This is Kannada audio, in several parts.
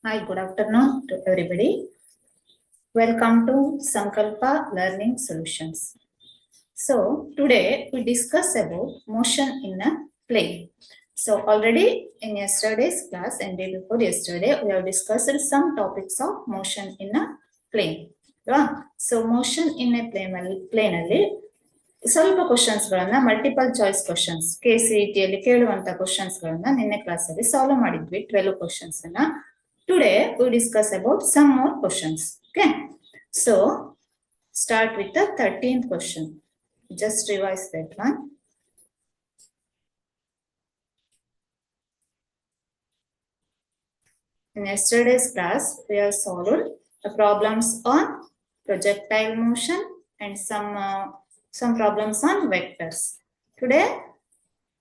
Hi, good afternoon to everybody. Welcome to Sankalpa Learning Solutions. So today we discuss about motion in a plane. So already in yesterday's class and day before yesterday, we have discussed some topics of motion in a plane. So motion in a plane ಅಲ್ಲಿ ಸ್ವಲ್ಪ ಕ್ವಶನ್ಸ್ ಗಳನ್ನ ಮಲ್ಟಿಪಲ್ ಚಾಯ್ಸ್ ಕ್ವಶನ್ಸ್ KCET ಅಲ್ಲಿ ಕೇಳುವಂತ ಕ್ವಶನ್ಸ್ ಗಳನ್ನ ನಿನ್ನೆ ಕ್ಲಾಸ್ ಅಲ್ಲಿ ಸಾಲ್ವ್ ಮಾಡಿದ್ವಿ 12 ಕ್ವಶನ್ಸ್ ಅನ್ನ. Today we discuss about some more questions. Okay, so start with the 13th question. Just revise that one. In yesterday's class we have solved the problems on projectile motion and some problems on vectors. Today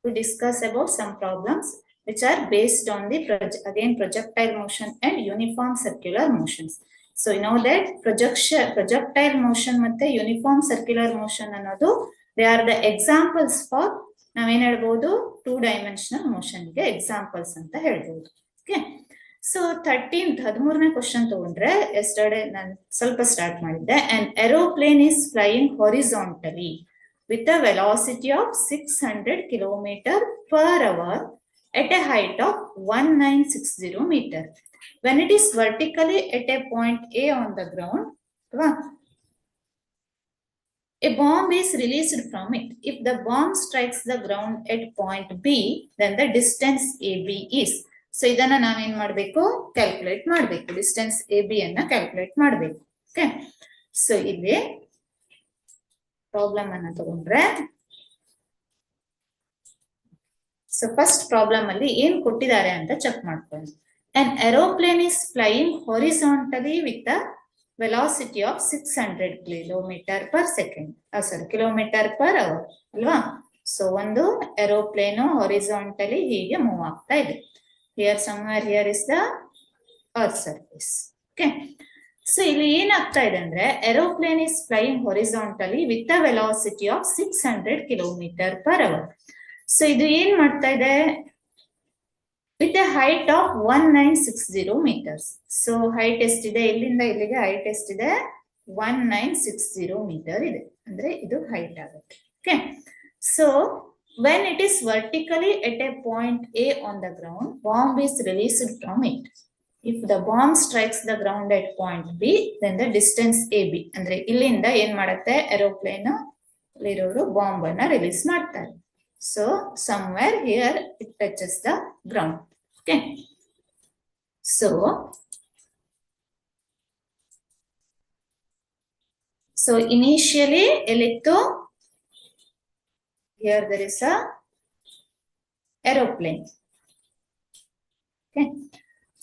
we discuss about some problems which are based on the projectile motion and uniform circular motions. So you know that projectile motion ಮತ್ತೆ uniform circular motion ಅನ್ನೋದು they are the examples for ನಾವೇನ್ ಹೇಳ್ಬೋದು 2-dimensional motion ಗೆ examples ಅಂತ ಹೇಳ್ಬೋದು. Okay, so 13ನೇ ಕ್ವಶನ್ ತಗೊಂಡ್ರೆ yesterday ನಾನು ಸ್ವಲ್ಪ ಸ್ಟಾರ್ಟ್ ಮಾಡಿದ್ದೆ. An aeroplane is flying horizontally with a velocity of 600 km per hour at a height of 1960 meter. When it is vertically at a point A on the ground, a bomb is released from it. If the bomb strikes the ground at point B, then the distance AB is. So ಇದನ್ನ ನಾವೇನ್ ಮಾಡಬೇಕು, ಕ್ಯಾಲ್ಕುಲೇಟ್ ಮಾಡಬೇಕು. ಡಿಸ್ಟೆನ್ಸ್ AB ಅನ್ನ ಕ್ಯಾಲ್ಕುಲೇಟ್ ಮಾಡಬೇಕು. ಓಕೆ, ಸೊ ಇಲ್ಲಿ ಪ್ರಾಬ್ಲಮ್ ಅನ್ನ ತಗೊಂಡ್ರೆ, ಸೊ ಫಸ್ಟ್ ಪ್ರಾಬ್ಲಮ್ ಅಲ್ಲಿ ಏನ್ ಕೊಟ್ಟಿದ್ದಾರೆ ಅಂತ ಚೆಕ್ ಮಾಡ್ಕೊಂಡು. An aeroplane is flying horizontally with a velocity of 600 km per second. Kilometer per hour ಅಲ್ವಾ? ಸೊ ಒಂದು ಏರೋಪ್ಲೇನ್ ಹಾರಿಜಾಂಟಲಿ ಹೀಗೆ ಮೂವ್ ಆಗ್ತಾ ಇದೆ. Here somewhere here is the earth surface. Okay, so ಇಲ್ಲಿ ಏನಾಗ್ತಾ ಇದೆ ಅಂದ್ರೆ aeroplane is flying horizontally with a velocity of 600 km per hour. So ಇದು ಏನ್ ಮಾಡ್ತಾ ಇದೆ, with A height of 1960 meters. So height ಎಷ್ಟಿದೆ, ಇಲ್ಲಿಂದ ಇಲ್ಲಿಗೆ ಹೈಟ್ ಎಷ್ಟಿದೆ, 1960 meter ಇದೆ, ಅಂದ್ರೆ ಇದು ಹೈಟ್ ಆಗುತ್ತೆ. Okay, so when it is vertically at a point A on the ground, bomb is released from it. If the bomb strikes the ground at point B, then the distance AB. ಅಂದ್ರೆ ಇಲ್ಲಿಂದ ಏನ್ ಮಾಡುತ್ತೆ, ಏರೋಪ್ಲೇನ್ ಇರೋರು ಬಾಂಬ್ ಅನ್ನ ರಿಲೀಸ್ ಮಾಡ್ತಾರೆ. So somewhere here it touches the ground. Okay, so initially electro, here there is a aeroplane. Okay,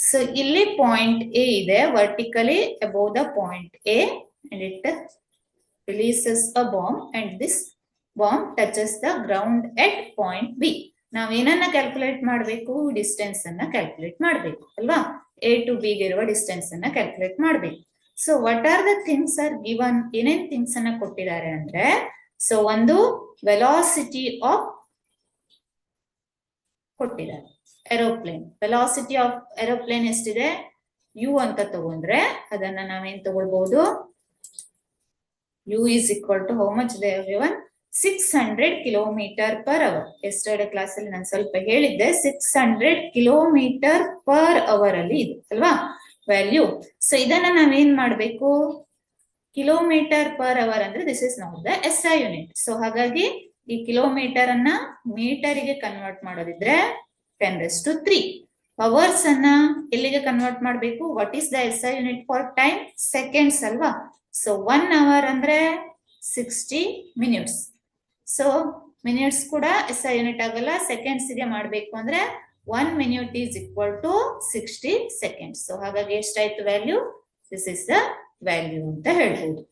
so illi point A ide vertically above the point A, and it releases a bomb, and this bomb touches the ground at point B. ನಾವು ಏನನ್ನ ಕ್ಯಾಲ್ಕುಲೇಟ್ ಮಾಡಬೇಕು, ಡಿಸ್ಟೆನ್ಸ್ ಅನ್ನ ಕ್ಯಾಲ್ಕುಲೇಟ್ ಮಾಡಬೇಕು ಅಲ್ವಾ? A to B ಗೆ ಇರುವ ಡಿಸ್ಟೆನ್ಸ್ ಅನ್ನ ಕ್ಯಾಲ್ಕುಲೇಟ್ ಮಾಡಬೇಕು. So what are the things are given, ಏನೇನ್ ಥಿಂಗ್ಸ್ ಅನ್ನ ಕೊಟ್ಟಿದ್ದಾರೆ ಅಂದ್ರೆ, ಸೊ ಒಂದು ವೆಲಾಸಿಟಿ ಆಫ್ ಕೊಟ್ಟಿದ್ದಾರೆ. ಏರೋಪ್ಲೇನ್ ವೆಲಾಸಿಟಿ ಆಫ್ ಏರೋಪ್ಲೇನ್ ಎಷ್ಟಿದೆ, U ಅಂತ ತಗೊಂಡ್ರೆ ಅದನ್ನ ನಾವೇನ್ ತಗೊಳ್ಬಹುದು, U is equal to how much they have given, 600 km per hour. Yesterday class ಅಲ್ಲಿ ನಾನು ಸ್ವಲ್ಪ ಹೇಳಿದ್ದೆ 600 km per hour ಅಲ್ಲಿ ಇದೆ ಅಲ್ವಾ ವ್ಯಾಲ್ಯೂ. ಸೊ ಇದನ್ನ ನಾವೇನ್ ಮಾಡ್ಬೇಕು, ಕಿಲೋಮೀಟರ್ ಪರ್ ಅವರ್ ಅಂದ್ರೆ this is not the SI unit. So ಹಾಗಾಗಿ ಈ ಕಿಲೋಮೀಟರ್ ಅನ್ನ ಮೀಟರಿಗೆ ಕನ್ವರ್ಟ್ ಮಾಡೋದಿದ್ರೆ 10⁻³ ಅವರ್ಸ್ ಅನ್ನ ಎಲ್ಲಿಗೆ ಕನ್ವರ್ಟ್ ಮಾಡಬೇಕು, what is the SI unit for time, seconds ಅಲ್ವಾ? ಸೊ 1 hour ಅಂದ್ರೆ 60 minutes. ಸೊ ಮಿನಿಟ್ಸ್ ಕೂಡ SI ಯೂನಿಟ್ ಆಗಲ್ಲ, ಸೆಕೆಂಡ್ಸ್ ಗೆ ಮಾಡಬೇಕು ಅಂದ್ರೆ 1 minute is equal to 60 seconds. So ಹಾಗಾಗಿ ಎಷ್ಟಾಯ್ತು value, this is the value ಅಂತ ಹೇಳ್ಬೋದು.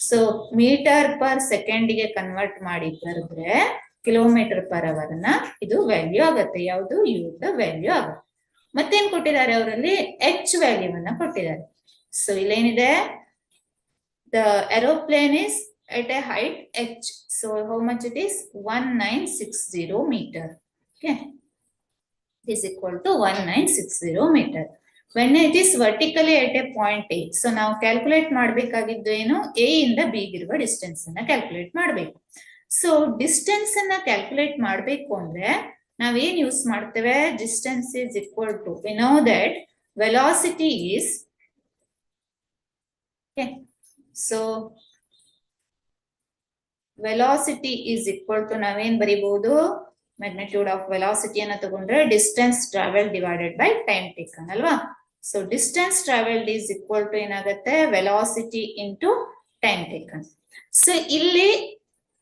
ಸೊ ಮೀಟರ್ ಪರ್ ಸೆಕೆಂಡ್ ಗೆ ಕನ್ವರ್ಟ್ ಮಾಡಿ ಬರೆದ್ರೆ ಕಿಲೋಮೀಟರ್ ಪರ್ ಅವರ್ ನ ಇದು ವ್ಯಾಲ್ಯೂ ಆಗತ್ತೆ. ಯಾವುದು, U ದ ವ್ಯಾಲ್ಯೂ ಆಗುತ್ತೆ. ಮತ್ತೇನ್ ಕೊಟ್ಟಿದ್ದಾರೆ ಅವರಲ್ಲಿ, H ವ್ಯಾಲ್ಯೂ ಅನ್ನ ಕೊಟ್ಟಿದ್ದಾರೆ. ಸೊ ಇಲ್ಲೇನಿದೆ, the aeroplane is at a height H. So how much it is, 1960 meter. Okay, is equal to 1960 meter. When it is vertically at a point A, so ನಾವು ಕ್ಯಾಲ್ಕುಲೇಟ್ ಮಾಡಬೇಕಾಗಿದ್ದು ಏನು, A ಇಂದ B ಗಿರುವ ಡಿಸ್ಟೆನ್ಸ್ ಅನ್ನ ಕ್ಯಾಲ್ಕುಲೇಟ್ ಮಾಡಬೇಕು. ಸೊ ಡಿಸ್ಟೆನ್ಸ್ ಅನ್ನ ಕ್ಯಾಲ್ಕುಲೇಟ್ ಮಾಡಬೇಕು ಅಂದ್ರೆ ನಾವೇನ್ ಯೂಸ್ ಮಾಡ್ತೇವೆ, distance is equal to, we know that velocity is, so velocity is equal to ನಾವೇನ್ ಬರೀಬಹುದು, ಮ್ಯಾಗ್ನಿಟ್ಯೂಡ್ ಆಫ್ ವೆಲಾಸಿಟಿ ಅನ್ನ ತಗೊಂಡ್ರೆ distance travel divided by time taken ಅಲ್ವಾ. So distance travelled is equal to ಏನಾಗುತ್ತೆ, velocity into time taken. So ಇಲ್ಲಿ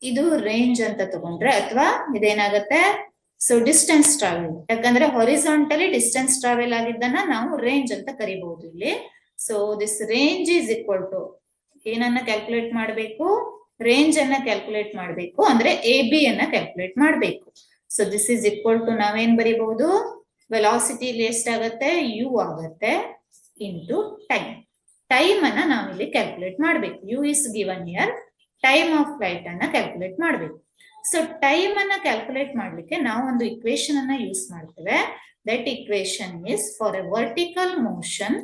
ಇದು ರೇಂಜ್ ಅಂತ ತಗೊಂಡ್ರೆ ಅಥವಾ ಇದೇನಾಗುತ್ತೆ, ಸೊ ಡಿಸ್ಟೆನ್ಸ್ ಟ್ರಾವೆಲ್, ಯಾಕಂದ್ರೆ ಹಾರಿಜಾಂಟಲಿ ಡಿಸ್ಟೆನ್ಸ್ ಟ್ರಾವೆಲ್ ಆಗಿದ್ದನ್ನ ನಾವು ರೇಂಜ್ ಅಂತ ಕರಿಬಹುದು ಇಲ್ಲಿ. So this range is equal to ಏನನ್ನ ಕ್ಯಾಲ್ಕುಲೇಟ್ ಮಾಡಬೇಕು, ರೇಂಜ್ ಅನ್ನ ಕ್ಯಾಲ್ಕುಲೇಟ್ ಮಾಡಬೇಕು, ಅಂದ್ರೆ ಎ ಬಿ ಅನ್ನ ಕ್ಯಾಲ್ಕುಲೇಟ್ ಮಾಡಬೇಕು. So this is equal to ನಾವೇನ್ ಬರೀಬಹುದು, ವೆಲಾಸಿಟಿ ಇಲ್ಲಿ ಎಷ್ಟಾಗತ್ತೆ, ಯು ಆಗತ್ತೆ ಇಂಟು ಟೈಮ್. ಟೈಮ್ ಅನ್ನ ನಾವಿಲ್ಲಿ ಕ್ಯಾಲ್ಕುಲೇಟ್ ಮಾಡಬೇಕು. U is given here, time of flight ಅನ್ನ ಕ್ಯಾಲ್ಕುಲೇಟ್ ಮಾಡಬೇಕು. ಸೊ ಟೈಮ್ ಅನ್ನ ಕ್ಯಾಲ್ಕುಲೇಟ್ ಮಾಡ್ಲಿಕ್ಕೆ ನಾವು ಒಂದು ಇಕ್ವೇಶನ್ ಅನ್ನ ಯೂಸ್ ಮಾಡ್ತೇವೆ. That equation is for a vertical motion.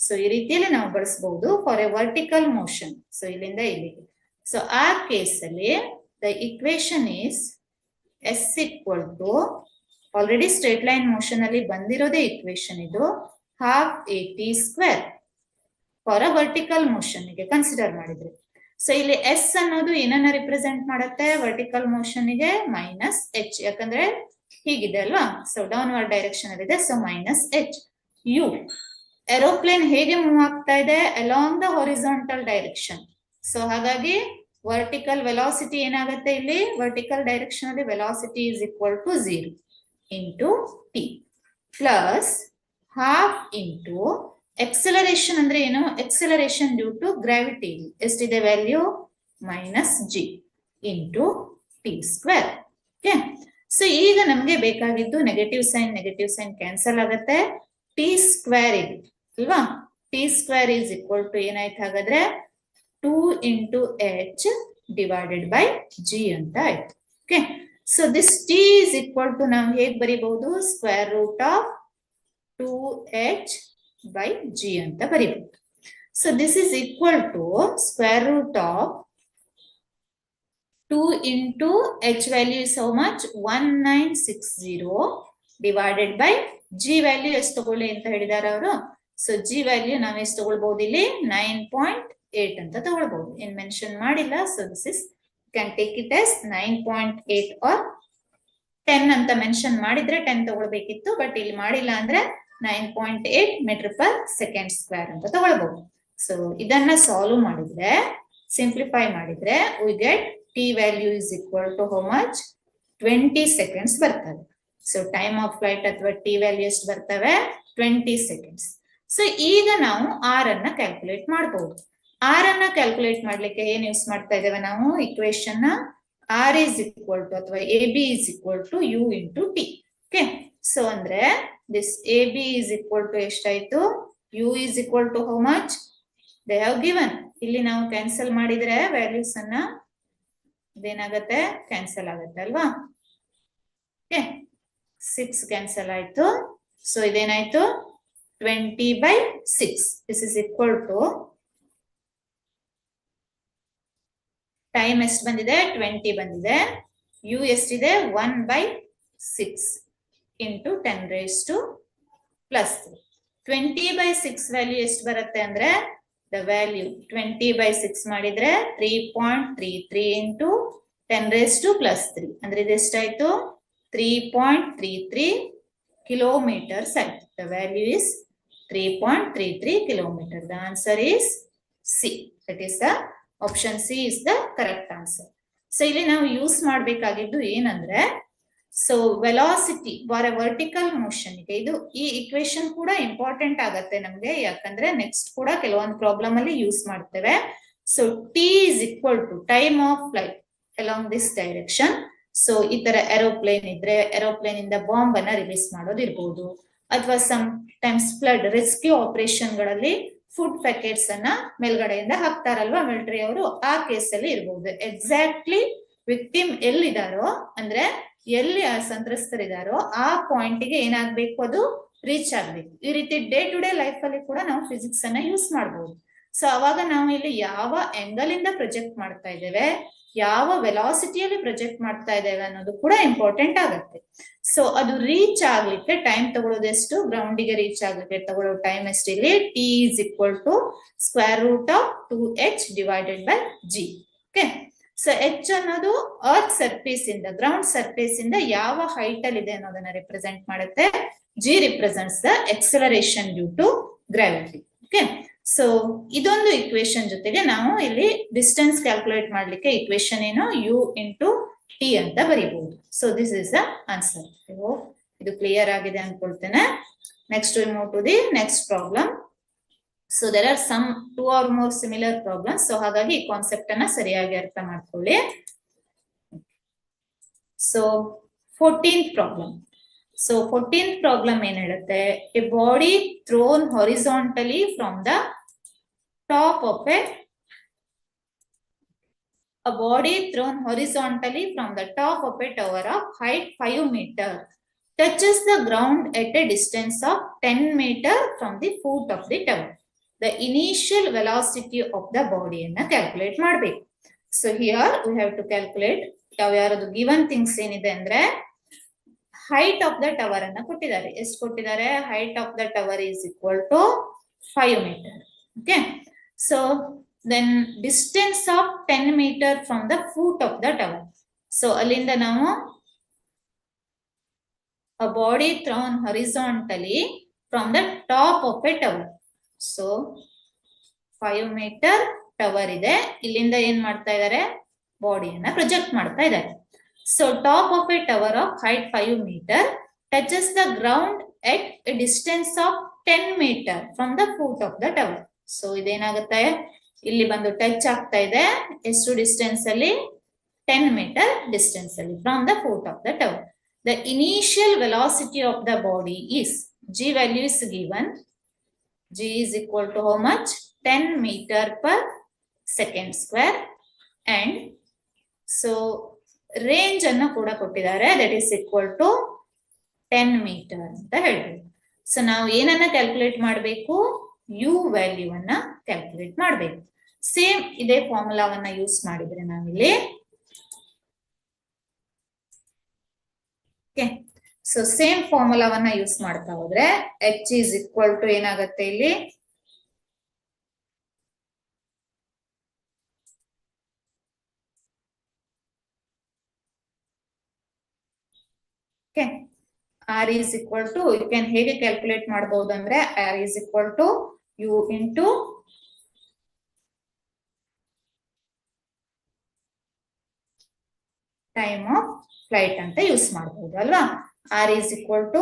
So ಈ ರೀತಿಯಲ್ಲಿ ನಾವು ಬಳಸಬಹುದು for a vertical motion. So ಇಲ್ಲಿಂದ ಇಲ್ಲಿಗೆ. ಸೊ ಆ ಕೇಸಲ್ಲಿ the equation is S equal to, already straight line motion ಅಲ್ಲಿ ಬಂದಿರೋದೇ ಇಕ್ವೇಶನ್ ಇದು, half A T square for a vertical motion ಗೆ ಕನ್ಸಿಡರ್ ಮಾಡಿದ್ರೆ. ಸೊ ಇಲ್ಲಿ ಎಸ್ ಅನ್ನೋದು ಏನನ್ನ ರಿಪ್ರೆಸೆಂಟ್ ಮಾಡುತ್ತೆ, ವರ್ಟಿಕಲ್ ಮೋಷನ್ ಗೆ ಮೈನಸ್ ಎಚ್, ಯಾಕಂದ್ರೆ ಹೀಗಿದೆ ಅಲ್ವಾ. ಸೊ ಡೌನ್ವರ್ಡ್ ಡೈರೆಕ್ಷನ್ ಅಲ್ಲಿ ಇದೆ, so minus H. U, aeroplane ಹೇಗೆ ಮೂವ್ ಆಗ್ತಾ ಇದೆ, along the horizontal direction. So ಹಾಗಾಗಿ ವರ್ಟಿಕಲ್ ವೆಲಾಸಿಟಿ ಏನಾಗುತ್ತೆ ಇಲ್ಲಿ, ವರ್ಟಿಕಲ್ ಡೈರೆಕ್ಷನ್ ಅಲ್ಲಿ velocity is equal to 0 into T plus half into acceleration ಅಂದ್ರೆ ಏನು, ಎಕ್ಸಲರೇಷನ್ ಡ್ಯೂ ಟು ಗ್ರಾವಿಟಿ ಎಷ್ಟಿದೆ value, minus G into T square. Okay, so ಈಗ ನಮ್ಗೆ ಬೇಕಾಗಿದ್ದು ನೆಗೆಟಿವ್ ಸೈನ್ ಕ್ಯಾನ್ಸಲ್ ಆಗುತ್ತೆ, ಟಿ ಸ್ಕ್ವೇರ್ ಇದೆ ಅಲ್ವಾ. T square is equal to ಏನಾಯ್ತು ಹಾಗಾದ್ರೆ, 2 into H divided by G ಅಂತ ಆಯ್ತು. Okay, so this T is equal to ನಾವು ಹೇಗೆ ಬರೀಬಹುದು, square root of 2h by g ಅಂತ ಬರೀಬಹುದು. So this is equal to square root of 2 into h value is how much, 1960 divided by g value ಎಷ್ಟು ತಗೊಳ್ಳಿ ಅಂತ ಹೇಳಿದಾರೆ ಅವರು. ಸೊ g ವ್ಯಾಲ್ಯೂ ನಾವು ಎಷ್ಟು ತಗೊಳ್ಬಹುದು ಇಲ್ಲಿ, 9.8 ಅಂತ ತಗೊಳ್ಬಹುದು, ಏನ್ ಮೆನ್ಷನ್ ಮಾಡಿಲ್ಲ. So this is can take it as 9.8 or 10 ಅಂತ ಮೆನ್ಷನ್ ಮಾಡಿದ್ರೆ 10 ತಗೊಳ್ಬೇಕಿತ್ತು, ಬಟ್ ಇಲ್ಲಿ ಮಾಡಿಲ್ಲ ಅಂದ್ರೆ 9.8 ಮೀಟರ್ ಪರ್ ಸೆಕೆಂಡ್ ಸ್ಕ್ವೇರ್ ಅಂತ ತಗೊಳ್ಬಹುದು. ಸೊ ಇದನ್ನ ಸಾಲ್ವ್ ಮಾಡಿದ್ರೆ, ಸಿಂಪ್ಲಿಫೈ ಮಾಡಿದ್ರೆ we get T value is equal to how much, 20 seconds ಬರ್ತವೆ. ಸೊ ಟೈಮ್ ಆಫ್ ಫ್ಲೈಟ್ ಅಥವಾ ಟಿ ವ್ಯಾಲ್ಯೂ ಎಷ್ಟು ಬರ್ತವೆ, 20 ಸೆಕೆಂಡ್ಸ್. ಸೊ ಈಗ ನಾವು ಆರ್ ಅನ್ನ ಕ್ಯಾಲ್ಕುಲೇಟ್ ಮಾಡಬಹುದು. ಆರ್ ಅನ್ನ ಕ್ಯಾಲ್ಕುಲೇಟ್ ಮಾಡ್ಲಿಕ್ಕೆ ಏನ್ ಯೂಸ್ ಮಾಡ್ತಾ ಇದ್ದೇವೆ ನಾವು, equation R is equal to ಅಥವಾ A B is equal to U into T. Okay, so ಅಂದ್ರೆ this A B is equal to ಎಷ್ಟಾಯ್ತು, U is equal to how much, they have given. ಇಲ್ಲಿ ನಾವು ಕ್ಯಾನ್ಸಲ್ ಮಾಡಿದ್ರೆ ವ್ಯಾಲ್ಯೂಸ್ ಅನ್ನ ಇದೇನಾಗತ್ತೆ, ಕ್ಯಾನ್ಸಲ್ ಆಗತ್ತೆ ಅಲ್ವಾ. ಓಕೆ, 6 ಕ್ಯಾನ್ಸಲ್ ಆಯ್ತು. ಸೊ ಇದೇನಾಯ್ತು, 20/6. This is equal to time ಎಷ್ಟು ಬಂದಿದೆ, 20 ಬಂದಿದೆ. ಯು ಎಷ್ಟಿದೆ, 1/6 into 10 raised to plus 3. 20/6 value ಎಷ್ಟು ಬರುತ್ತೆ ಅಂದ್ರೆ, ದ ವ್ಯಾಲ್ಯೂ 20/6 ಮಾಡಿದ್ರೆ 3.33 ಇಂಟು 10 raised to plus 3 ಅಂದ್ರೆ ಇದು ಎಷ್ಟಾಯ್ತು, 3.33 ಕಿಲೋಮೀಟರ್ಸ್ ಆಯ್ತು. The value is 3.33 kilometre. The answer is C. That is the option C is the correct answer. So ಇಲ್ಲಿ ನಾವು ಯೂಸ್ ಮಾಡಬೇಕಾಗಿದ್ದು ಏನಂದ್ರೆ, so velocity for a vertical motion ಗೆ ಇದು ಈ ಇಕ್ವೇಶನ್ ಕೂಡ ಇಂಪಾರ್ಟೆಂಟ್ ಆಗತ್ತೆ ನಮ್ಗೆ, ಯಾಕಂದ್ರೆ ನೆಕ್ಸ್ಟ್ ಕೂಡ ಕೆಲವೊಂದು ಪ್ರಾಬ್ಲಮ್ ಅಲ್ಲಿ ಯೂಸ್ ಮಾಡ್ತೇವೆ. So T is equal to time of flight along this direction. So ಈ ತರ ಏರೋಪ್ಲೇನ್ ಇದ್ರೆ ಏರೋಪ್ಲೇನ್ ಇಂದ ಬಾಂಬ್ ಅನ್ನ ರಿಲೀಸ್ ಮಾಡೋದು ಇರ್ಬೋದು, ಅಥವಾ some times flood rescue operation ಗಳಲ್ಲಿ ಫುಡ್ ಪ್ಯಾಕೆಟ್ಸ್ ಅನ್ನ ಮೇಲ್ಗಡೆಯಿಂದ ಹಾಕ್ತಾರಲ್ವಾ ಮಿಲಿಟರಿ ಅವರು, ಆ ಕೇಸಲ್ಲಿ ಇರ್ಬೋದು. ಎಕ್ಸಾಕ್ಟ್ಲಿ ವಿಕ್ಟಿಮ್ ಎಲ್ಲಿದಾರೋ ಅಂದ್ರೆ ಎಲ್ಲಿ ಸಂತ್ರಸ್ತರಿದಾರೋ ಆ ಪಾಯಿಂಟ್ಗೆ ಏನಾಗ್ಬೇಕು, ಅದು ರೀಚ್ ಆಗ್ಬೇಕು. ಈ ರೀತಿ ಡೇ ಟು ಡೇ ಲೈಫ್ ಅಲ್ಲಿ ಕೂಡ ನಾವು ಫಿಸಿಕ್ಸ್ ಅನ್ನ ಯೂಸ್ ಮಾಡಬಹುದು. ಸೊ ಅವಾಗ ನಾವು ಇಲ್ಲಿ ಯಾವ ಆಂಗಲ್ ಇಂದ ಪ್ರೊಜೆಕ್ಟ್ ಮಾಡ್ತಾ ಇದ್ದೇವೆ, ಯಾವ ವೆಲಾಸಿಟಿಯಲ್ಲಿ ಪ್ರೊಜೆಕ್ಟ್ ಮಾಡ್ತಾ ಇದ್ದೇವೆ ಅನ್ನೋದು ಕೂಡ ಇಂಪಾರ್ಟೆಂಟ್ ಆಗುತ್ತೆ. ಸೊ ಅದು ರೀಚ್ ಆಗ್ಲಿಕ್ಕೆ ಟೈಮ್ ತಗೊಳ್ಳೋದು ಎಷ್ಟು, ಗ್ರೌಂಡಿಗೆ ರೀಚ್ ಆಗ್ಲಿಕ್ಕೆ ತಗೊಳ್ಳೋ ಟೈಮ್ ಎಷ್ಟು, ಇಲ್ಲಿ T is equal to square root of 2h divided by G. Okay, so H ಅನ್ನೋದು ಅರ್ತ್ ಸರ್ಫೇಸ್ ಇಂದ, ಗ್ರೌಂಡ್ ಸರ್ಫೇಸ್ ಇಂದ ಯಾವ ಹೈಟ್ ಅಲ್ಲಿ ಇದೆ ಅನ್ನೋದನ್ನ ರಿಪ್ರೆಸೆಂಟ್ ಮಾಡುತ್ತೆ. G represents the acceleration due to gravity. Okay, so ಇದೊಂದು ಇಕ್ವೇಶನ್ ಜೊತೆಗೆ ನಾವು ಇಲ್ಲಿ ಡಿಸ್ಟೆನ್ಸ್ ಕ್ಯಾಲ್ಕುಲೇಟ್ ಮಾಡ್ಲಿಕ್ಕೆ ಇಕ್ವೇಶನ್ ಏನು, ಯು ಇಂಟು ಟಿ ಅಂತ ಬರೀಬಹುದು. So this is the answer. ಇದು ಕ್ಲಿಯರ್ ಆಗಿದೆ ಅನ್ಕೊಳ್ತೇನೆ. Next we move to the next problem. So there are some 2 or more similar problems. So ಹಾಗಾಗಿ ಈ ಕಾನ್ಸೆಪ್ಟ್ ಅನ್ನ ಸರಿಯಾಗಿ ಅರ್ಥ ಮಾಡ್ಕೊಳ್ಳಿ. So 14th problem. So 14th problem ಏನ್ ಹೇಳುತ್ತೆ, A body throne horizontally from the top of a body thrown horizontally from the top of a tower of height 5 meter touches the ground at a distance of 10 meter from the foot of the tower. The initial velocity of the body ಅನ್ನ ಕ್ಯಾಲ್ಕುಲೇಟ್ ಮಾಡಬೇಕು. So here we have to calculate ಯಾವ್ಯಾರದು ಗಿವನ್ ಥಿಂಗ್ಸ್ ಏನಿದೆ ಅಂದ್ರೆ, ಹೈಟ್ ಆಫ್ ದ ಟವರ್ ಅನ್ನ ಕೊಟ್ಟಿದ್ದಾರೆ. ಎಷ್ಟು ಕೊಟ್ಟಿದ್ದಾರೆ, height of the tower is equal to 5 meter. Okay, so then distance of 10 meter from the foot of the tower. So ಅಲ್ಲಿಂದ ನಾವು a body thrown horizontally from the top of a tower. So 5 meter tower ಇದೆ, ಇಲ್ಲಿಂದ ಏನ್ ಮಾಡ್ತಾ ಇದ್ದಾರೆ, ಬಾಡಿಯನ್ನ ಪ್ರೊಜೆಕ್ಟ್ ಮಾಡ್ತಾ ಇದ್ದಾರೆ. So top of a tower of height 5 meter touches the ground at a distance of 10 meter from the foot of the tower. So ಇದೇನಾಗುತ್ತೆ, ಇಲ್ಲಿ ಬಂದು ಟಚ್ ಆಗ್ತಾ ಇದೆ ಎಷ್ಟು ಡಿಸ್ಟೆನ್ಸ್ ಅಲ್ಲಿ, 10 meter ಡಿಸ್ಟೆನ್ಸ್ ಅಲ್ಲಿ from the foot of the tower. The initial velocity of the body is, G value is given, G is equal to how much, 10 meter per second square. And so range ಅನ್ನು ಕೂಡ ಕೊಟ್ಟಿದ್ದಾರೆ, that is equal to 10 meter ಅಂತ ಹೇಳ್ಬೋದು. ಸೊ ನಾವು ಏನನ್ನ ಕ್ಯಾಲ್ಕುಲೇಟ್ ಮಾಡಬೇಕು, ಯು ವ್ಯಾಲ್ಯೂ ಅನ್ನ ಕ್ಯಾಲ್ಕುಲೇಟ್ ಮಾಡಬೇಕು. ಸೇಮ್ ಇದೇ ಫಾರ್ಮುಲಾವನ್ನ ಯೂಸ್ ಮಾಡಿದ್ರೆ ನಾವಿಲ್ಲಿ, ಓಕೆ, ಸೊ ಸೇಮ್ ಫಾರ್ಮುಲಾವನ್ನ ಯೂಸ್ ಮಾಡ್ತಾ ಹೋದ್ರೆ ಎಚ್ ಈಸ್ ಈಕ್ವಲ್ ಟು ಏನಾಗುತ್ತೆ ಇಲ್ಲಿ, okay, R is equal to, U can ಹೇಗೆ ಕ್ಯಾಲ್ಕುಲೇಟ್ ಮಾಡಬಹುದು ಅಂದ್ರೆ, R is equal to U into time of flight ಅಂತ ಯೂಸ್ ಮಾಡಬಹುದು ಅಲ್ವಾ. R is equal to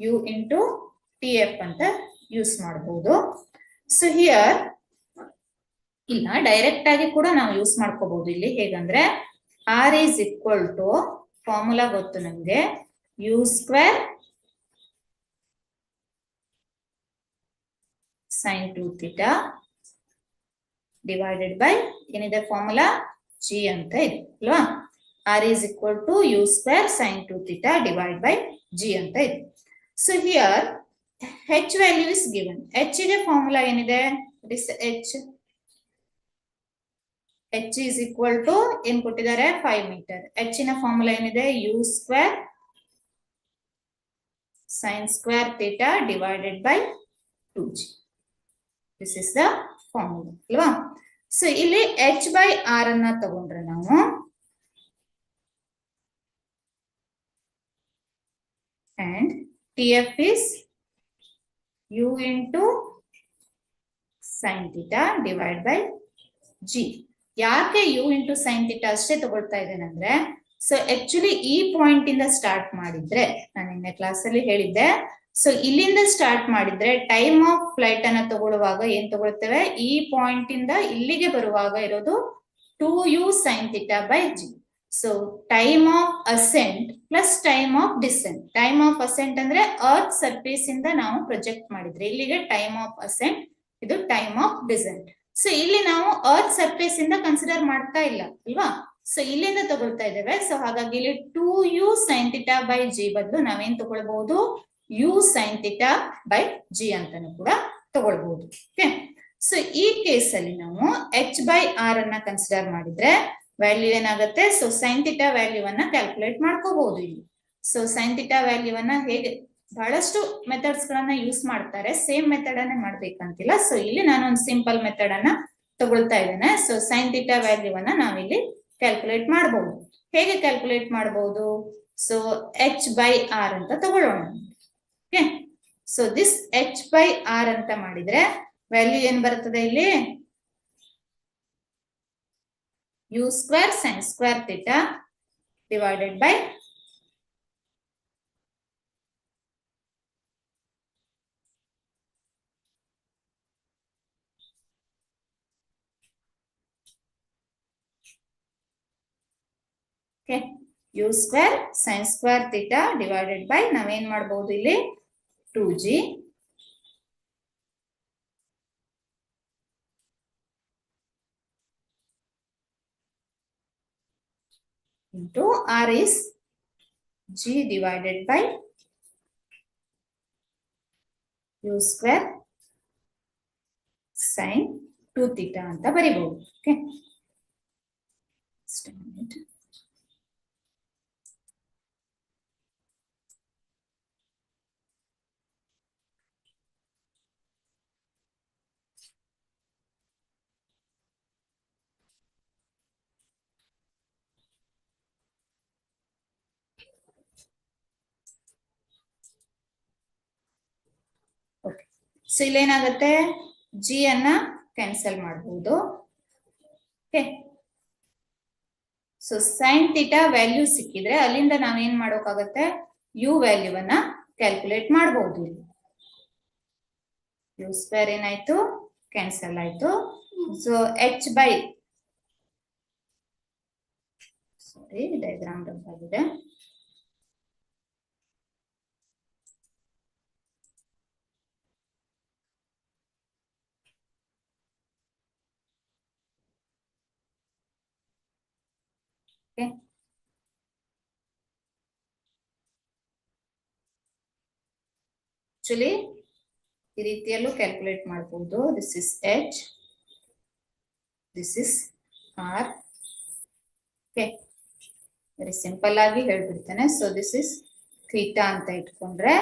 U into T F ಅಂತ ಯೂಸ್ ಮಾಡಬಹುದು. ಸೊ ಹಿಯರ್ ಇಲ್ಲ, ಡೈರೆಕ್ಟ್ ಆಗಿ ಕೂಡ ನಾವು ಯೂಸ್ ಮಾಡ್ಕೋಬಹುದು ಇಲ್ಲಿ. ಹೇಗಂದ್ರೆ R is equal to, formula ಗೊತ್ತು ನಮ್ಗೆ, U square sine 2 theta divided by ಏನಿದೆ ಫಾರ್ಮುಲಾ, ಜಿ ಅಂತ ಇದೆ ಅಲ್ವಾ. R is equal to u square sin 2 theta divided by g ಅಂತ ಇದೆ. So here h value is given. h ಗೆ ಫಾರ್ಮುಲಾ ಏನಿದೆ, this h is equal to ಏನ್ ಕೊಟ್ಟಿದ್ದಾರೆ, 5 meter. h ನ ಫಾರ್ಮುಲಾ ಏನಿದೆ, u square sin square theta divided by 2g. This is the formula ಅಲ್ವಾ. ಸೊ ಇಲ್ಲಿ h by r ಅನ್ನ ತಗೊಂಡ್ರೆ ನಾವು, and TF is u into sin theta divided by g. ಯಾಕೆ u into sin theta ಅಷ್ಟೇ ತಗೊಳ್ತಾ ಇದ್ದೇನೆ ಅಂದ್ರೆ, ಸೊ ಆಕ್ಚುಲಿ ಈ ಪಾಯಿಂಟ್ ಇಂದ ಸ್ಟಾರ್ಟ್ ಮಾಡಿದ್ರೆ, ನಾನು ನಿನ್ನೆ ಕ್ಲಾಸ್ ಅಲ್ಲಿ ಹೇಳಿದ್ದೆ, ಸೊ ಇಲ್ಲಿಂದ ಸ್ಟಾರ್ಟ್ ಮಾಡಿದ್ರೆ ಟೈಮ್ ಆಫ್ ಫ್ಲೈಟ್ ಅನ್ನ ತಗೊಳ್ಳುವಾಗ ಏನ್ ತಗೊಳ್ತೇವೆ, ಈ ಪಾಯಿಂಟ್ ಇಂದ ಇಲ್ಲಿಗೆ ಬರುವಾಗ ಇರೋದು 2u sin theta by g. So time of ascent plus time of descent. Time of ascent ಅಂದ್ರೆ ಅರ್ತ್ ಸರ್ಫೇಸ್ ಇಂದ ನಾವು ಪ್ರೊಜೆಕ್ಟ್ ಮಾಡಿದ್ರೆ ಇಲ್ಲಿಗೆ ಟೈಮ್ ಆಫ್ ಅಸೆಂಟ್, ಇದು ಟೈಮ್ ಆಫ್ ಡಿಸೆಂಟ್. ಸೊ ಇಲ್ಲಿ ನಾವು ಅರ್ತ್ ಸರ್ಫೇಸ್ ಇಂದ ಕನ್ಸಿಡರ್ ಮಾಡ್ತಾ ಇಲ್ಲ ಅಲ್ವಾ. ಸೊ ಇಲ್ಲಿಂದ ತಗೊಳ್ತಾ ಇದ್ದೇವೆ. ಸೊ ಹಾಗಾಗಿ ಇಲ್ಲಿ 2u sin θ by g ಬದಲು ನಾವೇನ್ ತಗೊಳ್ಬಹುದು, u sin θ by g ಅಂತಾನು ಕೂಡ ತಗೊಳ್ಬಹುದು. ಓಕೆ, ಸೊ ಈ ಕೇಸ್ ಅಲ್ಲಿ ನಾವು h by r ಅನ್ನ ಕನ್ಸಿಡರ್ ಮಾಡಿದ್ರೆ ವ್ಯಾಲ್ಯೂ ಏನಾಗುತ್ತೆ, ಸೊ sin θ ವ್ಯಾಲ್ಯೂವನ್ನ ಕ್ಯಾಲ್ಕುಲೇಟ್ ಮಾಡ್ಕೋಬಹುದು ಇಲ್ಲಿ. ಸೊ sin θ ವ್ಯಾಲ್ಯೂವನ್ನ ಹೇಗೆ ಬಹಳಷ್ಟು ಮೆಥಡ್ಸ್ ಗಳನ್ನ ಯೂಸ್ ಮಾಡ್ತಾರೆ, ಸೇಮ್ ಮೆಥಡ್ ಅನ್ನೇ ಮಾಡ್ಬೇಕಂತಿಲ್ಲ. ಸೊ ಇಲ್ಲಿ ನಾನು ಒಂದು ಸಿಂಪಲ್ ಮೆಥಡ್ ಅನ್ನ ತಗೊಳ್ತಾ ಇದ್ದೇನೆ. ಸೊ sin θ ವ್ಯಾಲ್ಯೂವನ್ನ ನಾವಿಲ್ಲಿ ಕ್ಯಾಲ್ಕುಲೇಟ್ ಮಾಡಬಹುದು. ಹೇಗೆ ಕ್ಯಾಲ್ಕುಲೇಟ್ ಮಾಡಬಹುದು, ಸೊ h by r ಅಂತ ತಗೊಳ್ಳೋಣ. Okay, so this h by r ಅಂತ ಮಾಡಿದ್ರೆ ವ್ಯಾಲ್ಯೂ ಏನ್ ಬರ್ತದೆ ಇಲ್ಲಿ, u square sin square theta divided by u square sin square theta divided by ನಾವೇನ್ ಮಾಡಬಹುದು ಇಲ್ಲಿ 2g into r is g divided by u square sin 2 theta ಅಂತ ಬರೀಬಹುದು. ಓಕೆ, ಸೊ ಇಲ್ಲೇನಾಗುತ್ತೆ, ಜಿ ಅನ್ನ ಕ್ಯಾನ್ಸಲ್ ಮಾಡಬಹುದು. Okay, so sine theta value ಸಿಕ್ಕಿದ್ರೆ ಅಲ್ಲಿಂದ ನಾವೇನ್ ಮಾಡೋಕ್ಕಾಗತ್ತೆ, ಯು ವ್ಯಾಲ್ಯೂವನ್ನ ಕ್ಯಾಲ್ಕುಲೇಟ್ ಮಾಡಬಹುದು. ಯು ಸ್ಕ್ವೇರ್ ಏನಾಯ್ತು, ಕ್ಯಾನ್ಸಲ್ ಆಯ್ತು. So H by, sorry diagram rough ಆಗಿದೆ. Okay. Actually, ಈ ರೀತಿಯಲ್ಲೂ ಕ್ಯಾಲ್ಕುಲೇಟ್ ಮಾಡಬಹುದು. This is H, this is R. Okay, very simple ಆಗಿ ಹೇಳ್ಬಿಡ್ತೇನೆ. ಸೊ ದಿಸ್ ಇಸ್ ಥೀಟಾ ಅಂತ ಇಟ್ಕೊಂಡ್ರೆ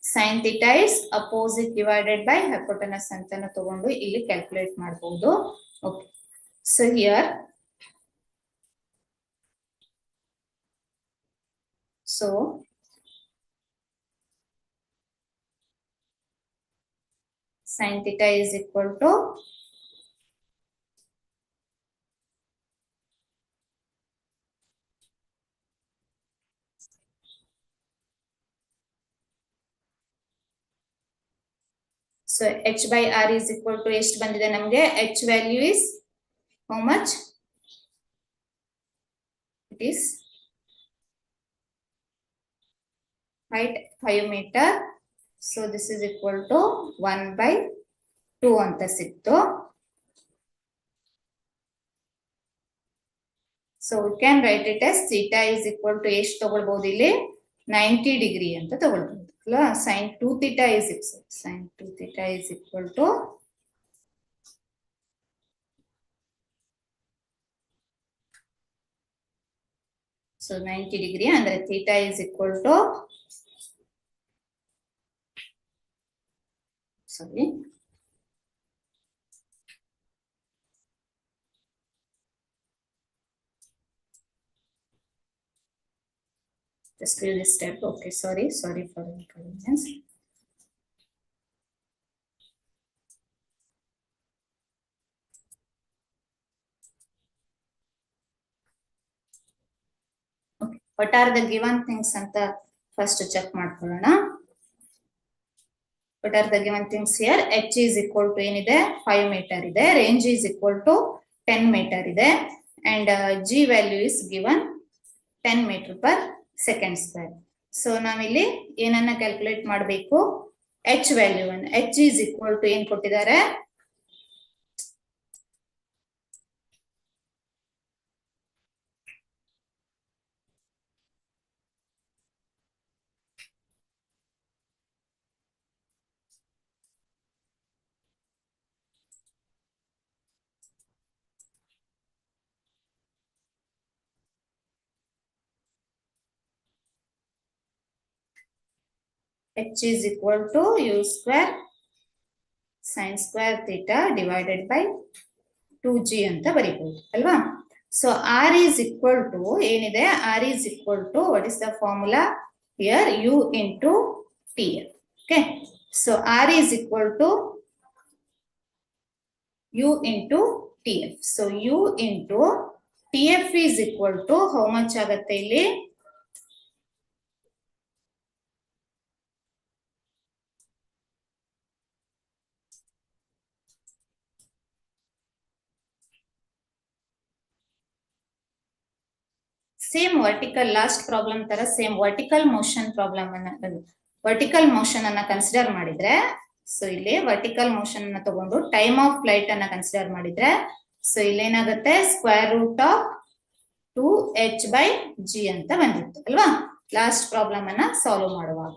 sine theta is opposite divided by hypotenuse ಅಂತಾನು ತಗೊಂಡು ಇಲ್ಲಿ ಕ್ಯಾಲ್ಕುಲೇಟ್ ಮಾಡಬಹುದು. Okay, so here so sin theta is equal to so h by r is equal to ಎಷ್ಟು ಬಂದಿದೆ ನಮಗೆ, h value is how much, it is height 5 meter. So this is equal to 1 by 2 ಅಂತ ಸಿಕ್ತು. So we can write it as theta is equal to ಎಷ್ಟು ತಗೊಳ್ಬಹುದು ಇಲ್ಲಿ, 90 ಡಿಗ್ರಿ ಅಂತ ತಗೊಳ್ಬಹುದು ಅಲ್ಲ. sin 2 theta is equal to so 90 degree ಅಂದ್ರೆ theta is equal to sorry just fill this step. Okay, sorry for inconvenience. Okay, what are the given things ಅಂತ first check ಮಾಡ್ಕೊಳ್ಳೋಣ. What are the given things here? h is equal to ಏನಿದೆ, 5 meter ಇದೆ. range is equal to 10 meter ಇದೆ. and g value is given 10 meter per second square. So ನಾವಿಲ್ಲಿ ಏನನ್ನ ಕ್ಯಾಲ್ಕುಲೇಟ್ ಮಾಡಬೇಕು, h ವ್ಯಾಲ್ಯೂ ಅನ್ನು. h is equal to ಏನ್ ಕೊಟ್ಟಿದ್ದಾರೆ, h is equal to u square sin square theta divided by 2g ಅಂತ ಬರೀಬಹುದು ಅಲ್ವಾ. So r is equal to ಏನಿದೆ, r is equal to what is the formula here, u into tf. Okay, so r is equal to u into tf. So u into tf is equal to how much ಆಗುತ್ತೆ ಇಲ್ಲಿ, ಸೇಮ್ ವರ್ಟಿಕಲ್ ಲಾಸ್ಟ್ ಪ್ರಾಬ್ಲಮ್ ತರ same vertical motion problem vertical motion ಅನ್ನ ಕನ್ಸಿಡರ್ ಮಾಡಿದ್ರೆ, ಸೊ ಇಲ್ಲಿ ವರ್ಟಿಕಲ್ ಮೋಷನ್ ಅನ್ನ ತಗೊಂಡು ಟೈಮ್ ಆಫ್ ಫ್ಲೈಟ್ ಅನ್ನ ಕನ್ಸಿಡರ್ ಮಾಡಿದ್ರೆ, ಸೊ ಇಲ್ಲೇನಾಗುತ್ತೆ ಸ್ಕ್ವೇರ್ ರೂಟ್ ಆಫ್ 2h/g ಅಂತ ಬಂದಿತ್ತು ಅಲ್ವಾ ಲಾಸ್ಟ್ ಪ್ರಾಬ್ಲಮ್ ಅನ್ನ ಸಾಲ್ವ್ ಮಾಡುವಾಗ.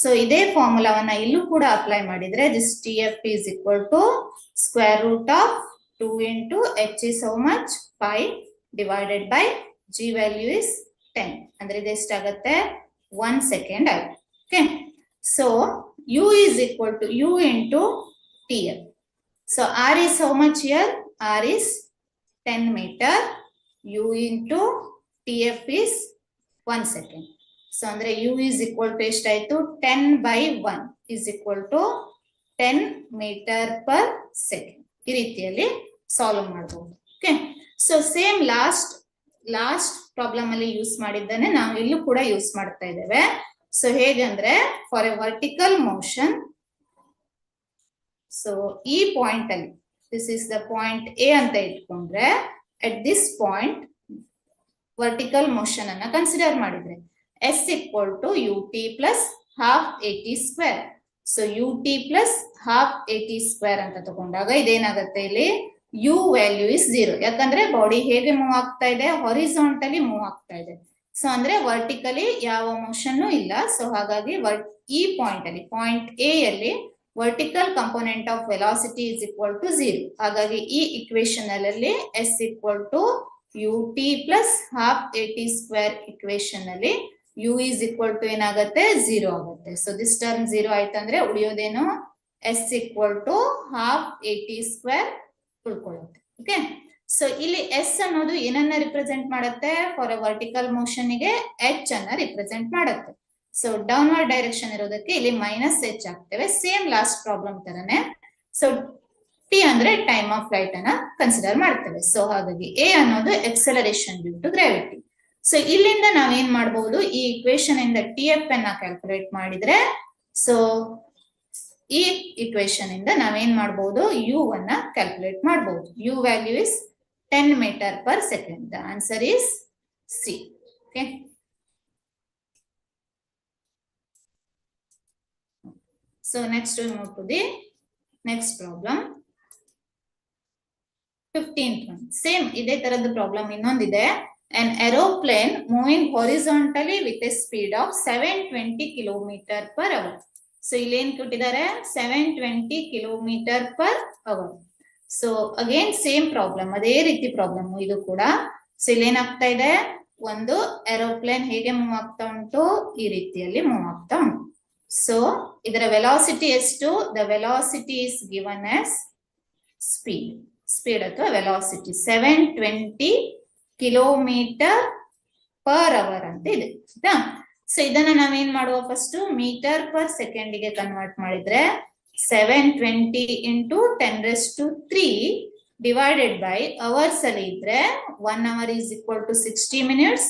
ಸೊ ಇದೇ ಫಾರ್ಮುಲಾವನ್ನ ಇಲ್ಲೂ ಕೂಡ ಅಪ್ಲೈ ಮಾಡಿದ್ರೆ, this tf is equal to square root of 2 into h is how much 5 divided by g value is 10. ಅಂದ್ರೆ ಇದು ಎಷ್ಟಾಗುತ್ತೆ 1 second ಆಯ್ತು. Okay, so u is equal to u into tf. So r is how much here, r is 10 meter, u into tf is 1 second. So ಅಂದ್ರೆ u is equal to ಎಷ್ಟಾಯ್ತು 10/1 is equal to 10 meter per second. ಈ ರೀತಿಯಲ್ಲಿ ಸಾಲ್ವ್ ಮಾಡಬಹುದು. Okay, so same last problem ಅಲ್ಲಿ ಯೂಸ್ ಮಾಡಿದ್ದಾನೆ ನಾವು ಇಲ್ಲೂ ಕೂಡ ಯೂಸ್ ಮಾಡ್ತಾ ಇದ್ದೇವೆ. ಸೊ ಹೇಗಂದ್ರೆ for a vertical motion, so ಈ ಪಾಯಿಂಟ್ ಅಲ್ಲಿ this is the point A ಅಂತ ಇಟ್ಕೊಂಡ್ರೆ, at this point vertical motion ಅನ್ನ ಕನ್ಸಿಡರ್ ಮಾಡಿದ್ರೆ s equal to ut plus half at square. So ut plus half at square ಅಂತ ತಗೊಂಡಾಗ ಇದೇನಾಗುತ್ತೆ ಇಲ್ಲಿ u ವ್ಯಾಲ್ಯೂ ಇಸ್ 0. ಯಾಕಂದ್ರೆ ಬಾಡಿ ಹೇಗೆ ಮೂವ್ ಆಗ್ತಾ ಇದೆ, ಹಾರಿಜಾಂಟಲಿ ಮೂವ್ ಆಗ್ತಾ ಇದೆ. ಸೊ ಅಂದ್ರೆ ವರ್ಟಿಕಲಿ ಯಾವ ಮೋಷನ್ ಇಲ್ಲ. ಸೊ ಹಾಗಾಗಿ ಈ ಪಾಯಿಂಟ್ ಅಲ್ಲಿ ಪಾಯಿಂಟ್ ಎ ಅಲ್ಲಿ vertical component of velocity is equal to 0. ಹಾಗಾಗಿ ಈ ಇಕ್ವೇಶನ್ ಅಲ್ಲಿ s equal to ut plus half at square equation ಅಲ್ಲಿ u is equal to ಏನಾಗುತ್ತೆ 0 ಆಗುತ್ತೆ. ಸೊ ದಿಸ್ ಟರ್ಮ್ 0 ಆಯ್ತಂದ್ರೆ ಉಳಿಯೋದೇನು s equal to half at square ಉಳ್ಕೊಳ್ಳುತ್ತೆ. ಓಕೆ, ಸೊ ಇಲ್ಲಿ s ಅನ್ನೋದು ಏನನ್ನ ರಿಪ್ರೆಸೆಂಟ್ ಮಾಡುತ್ತೆ, ಫಾರ್ ಎ ವರ್ಟಿಕಲ್ ಮೋಷನ್ ಗೆ h ಅನ್ನ ರಿಪ್ರೆಸೆಂಟ್ ಮಾಡುತ್ತೆ. ಸೊ ಡೌನ್ವರ್ಡ್ ಡೈರೆಕ್ಷನ್ ಇರೋದಕ್ಕೆ ಇಲ್ಲಿ -h ಆಗ್ತೇವೆ, ಸೇಮ್ ಲಾಸ್ಟ್ ಪ್ರಾಬ್ಲಮ್ ತರನೇ. ಸೊ t ಅಂದ್ರೆ ಟೈಮ್ ಆಫ್ ಫ್ಲೈಟ್ ಅನ್ನ ಕನ್ಸಿಡರ್ ಮಾಡ್ತೇವೆ. ಸೊ ಹಾಗಾಗಿ a ಅನ್ನೋದು acceleration due to gravity. So ಇಲ್ಲಿಂದ ನಾವೇನ್ ಮಾಡಬಹುದು, ಈ ಇಕ್ವೇಶನ್ ಇಂದ tf ಅನ್ನ ಕ್ಯಾಲ್ಕುಲೇಟ್ ಮಾಡಿದ್ರೆ, ಸೊ ಈ ಇಕ್ವೇಶನ್ ಇಂದ ನಾವೇನ್ ಮಾಡಬಹುದು, u ಅನ್ನ ಕ್ಯಾಲ್ಕುಲೇಟ್ ಮಾಡಬಹುದು. u value is 10 meter per second. The answer is C. Okay. So next we move to the next problem. 15th one. Same ಇದೇ ತರದ ಪ್ರಾಬ್ಲಮ್ ಇನ್ನೊಂದಿದೆ. An aeroplane moving horizontally with a speed of 720 km/h. So ಇಲ್ಲಿ ಏನ್ ಕೊಟ್ಟಿದ್ದಾರೆ 720 km/h. So again same problem, ಅದೇ ರೀತಿ ಪ್ರಾಬ್ಲಮ್ ಇದು ಕೂಡ. ಸೊ ಇಲ್ಲಿ ಏನಾಗ್ತಾ ಇದೆ, ಒಂದು ಏರೋಪ್ಲೇನ್ ಹೇಗೆ ಮೂವ್ ಆಗ್ತಾ ಉಂಟು, ಈ ರೀತಿಯಲ್ಲಿ ಮೂವ್ ಆಗ್ತಾ ಉಂಟು. ಸೊ ಇದರ ವೆಲಾಸಿಟಿ ಎಷ್ಟು, the velocity is given as speed ಅಥವಾ ವೆಲಾಸಿಟಿ 720 km/h ಅಂತ ಇದೆ. ಸೊ ಇದನ್ನ ನಾವೇನ್ ಮಾಡುವ, ಫಸ್ಟ್ ಮೀಟರ್ ಪರ್ ಸೆಕೆಂಡ್ ಗೆ ಕನ್ವರ್ಟ್ ಮಾಡಿದ್ರೆ 720 into 10⁻³ divided by hours ಅಲ್ಲಿ ಇದ್ರೆ 1 hour is equal to 60 minutes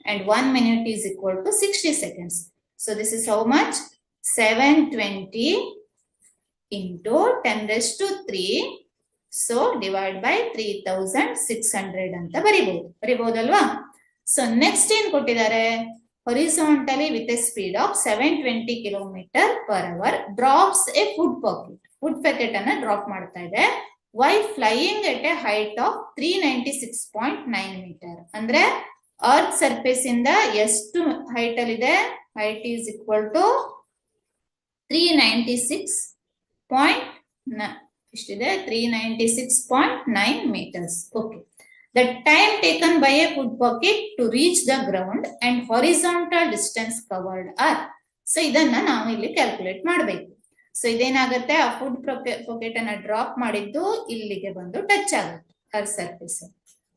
and 1 minute is equal to 60 seconds. So this is how much, 720 into 10⁻³. So divide by 3600 ಅಂತ ಬರಿಬಹುದಲ್ವಾ. ಸೊ ನೆಕ್ಸ್ಟ್ ಏನ್ ಕೊಟ್ಟಿದ್ದಾರೆ, horizontally with a speed of 720 km/h drops a food packet ಅನ್ನ ಡ್ರಾಪ್ ಮಾಡ್ತಾ ಇದೆ, while flying at a height of 396.9 meter. ಅಂದ್ರೆ ಅರ್ತ್ ಸರ್ಫೇಸ್ ಇಂದ ಎಷ್ಟು ಹೈಟ್ ಅಲ್ಲಿ ಇದೆ, height is equal to 396.9 meters. Okay. The time taken by a food packet to reach the ground and horizontal distance covered are. So ಇದನ್ನ ನಾವು ಇಲ್ಲಿ ಕ್ಯಾಲ್ಕುಲೇಟ್ ಮಾಡಬೇಕು. ಸೊ ಇದೇನಾಗುತ್ತೆ, ಆ ಫುಡ್ ಪಾಕೆಟ್ ಅನ್ನ ಡ್ರಾಪ್ ಮಾಡಿದ್ದು ಇಲ್ಲಿಗೆ ಬಂದು ಟಚ್ ಆಗುತ್ತೆ ಅರ್ ಸರ್ಫೇಸ್.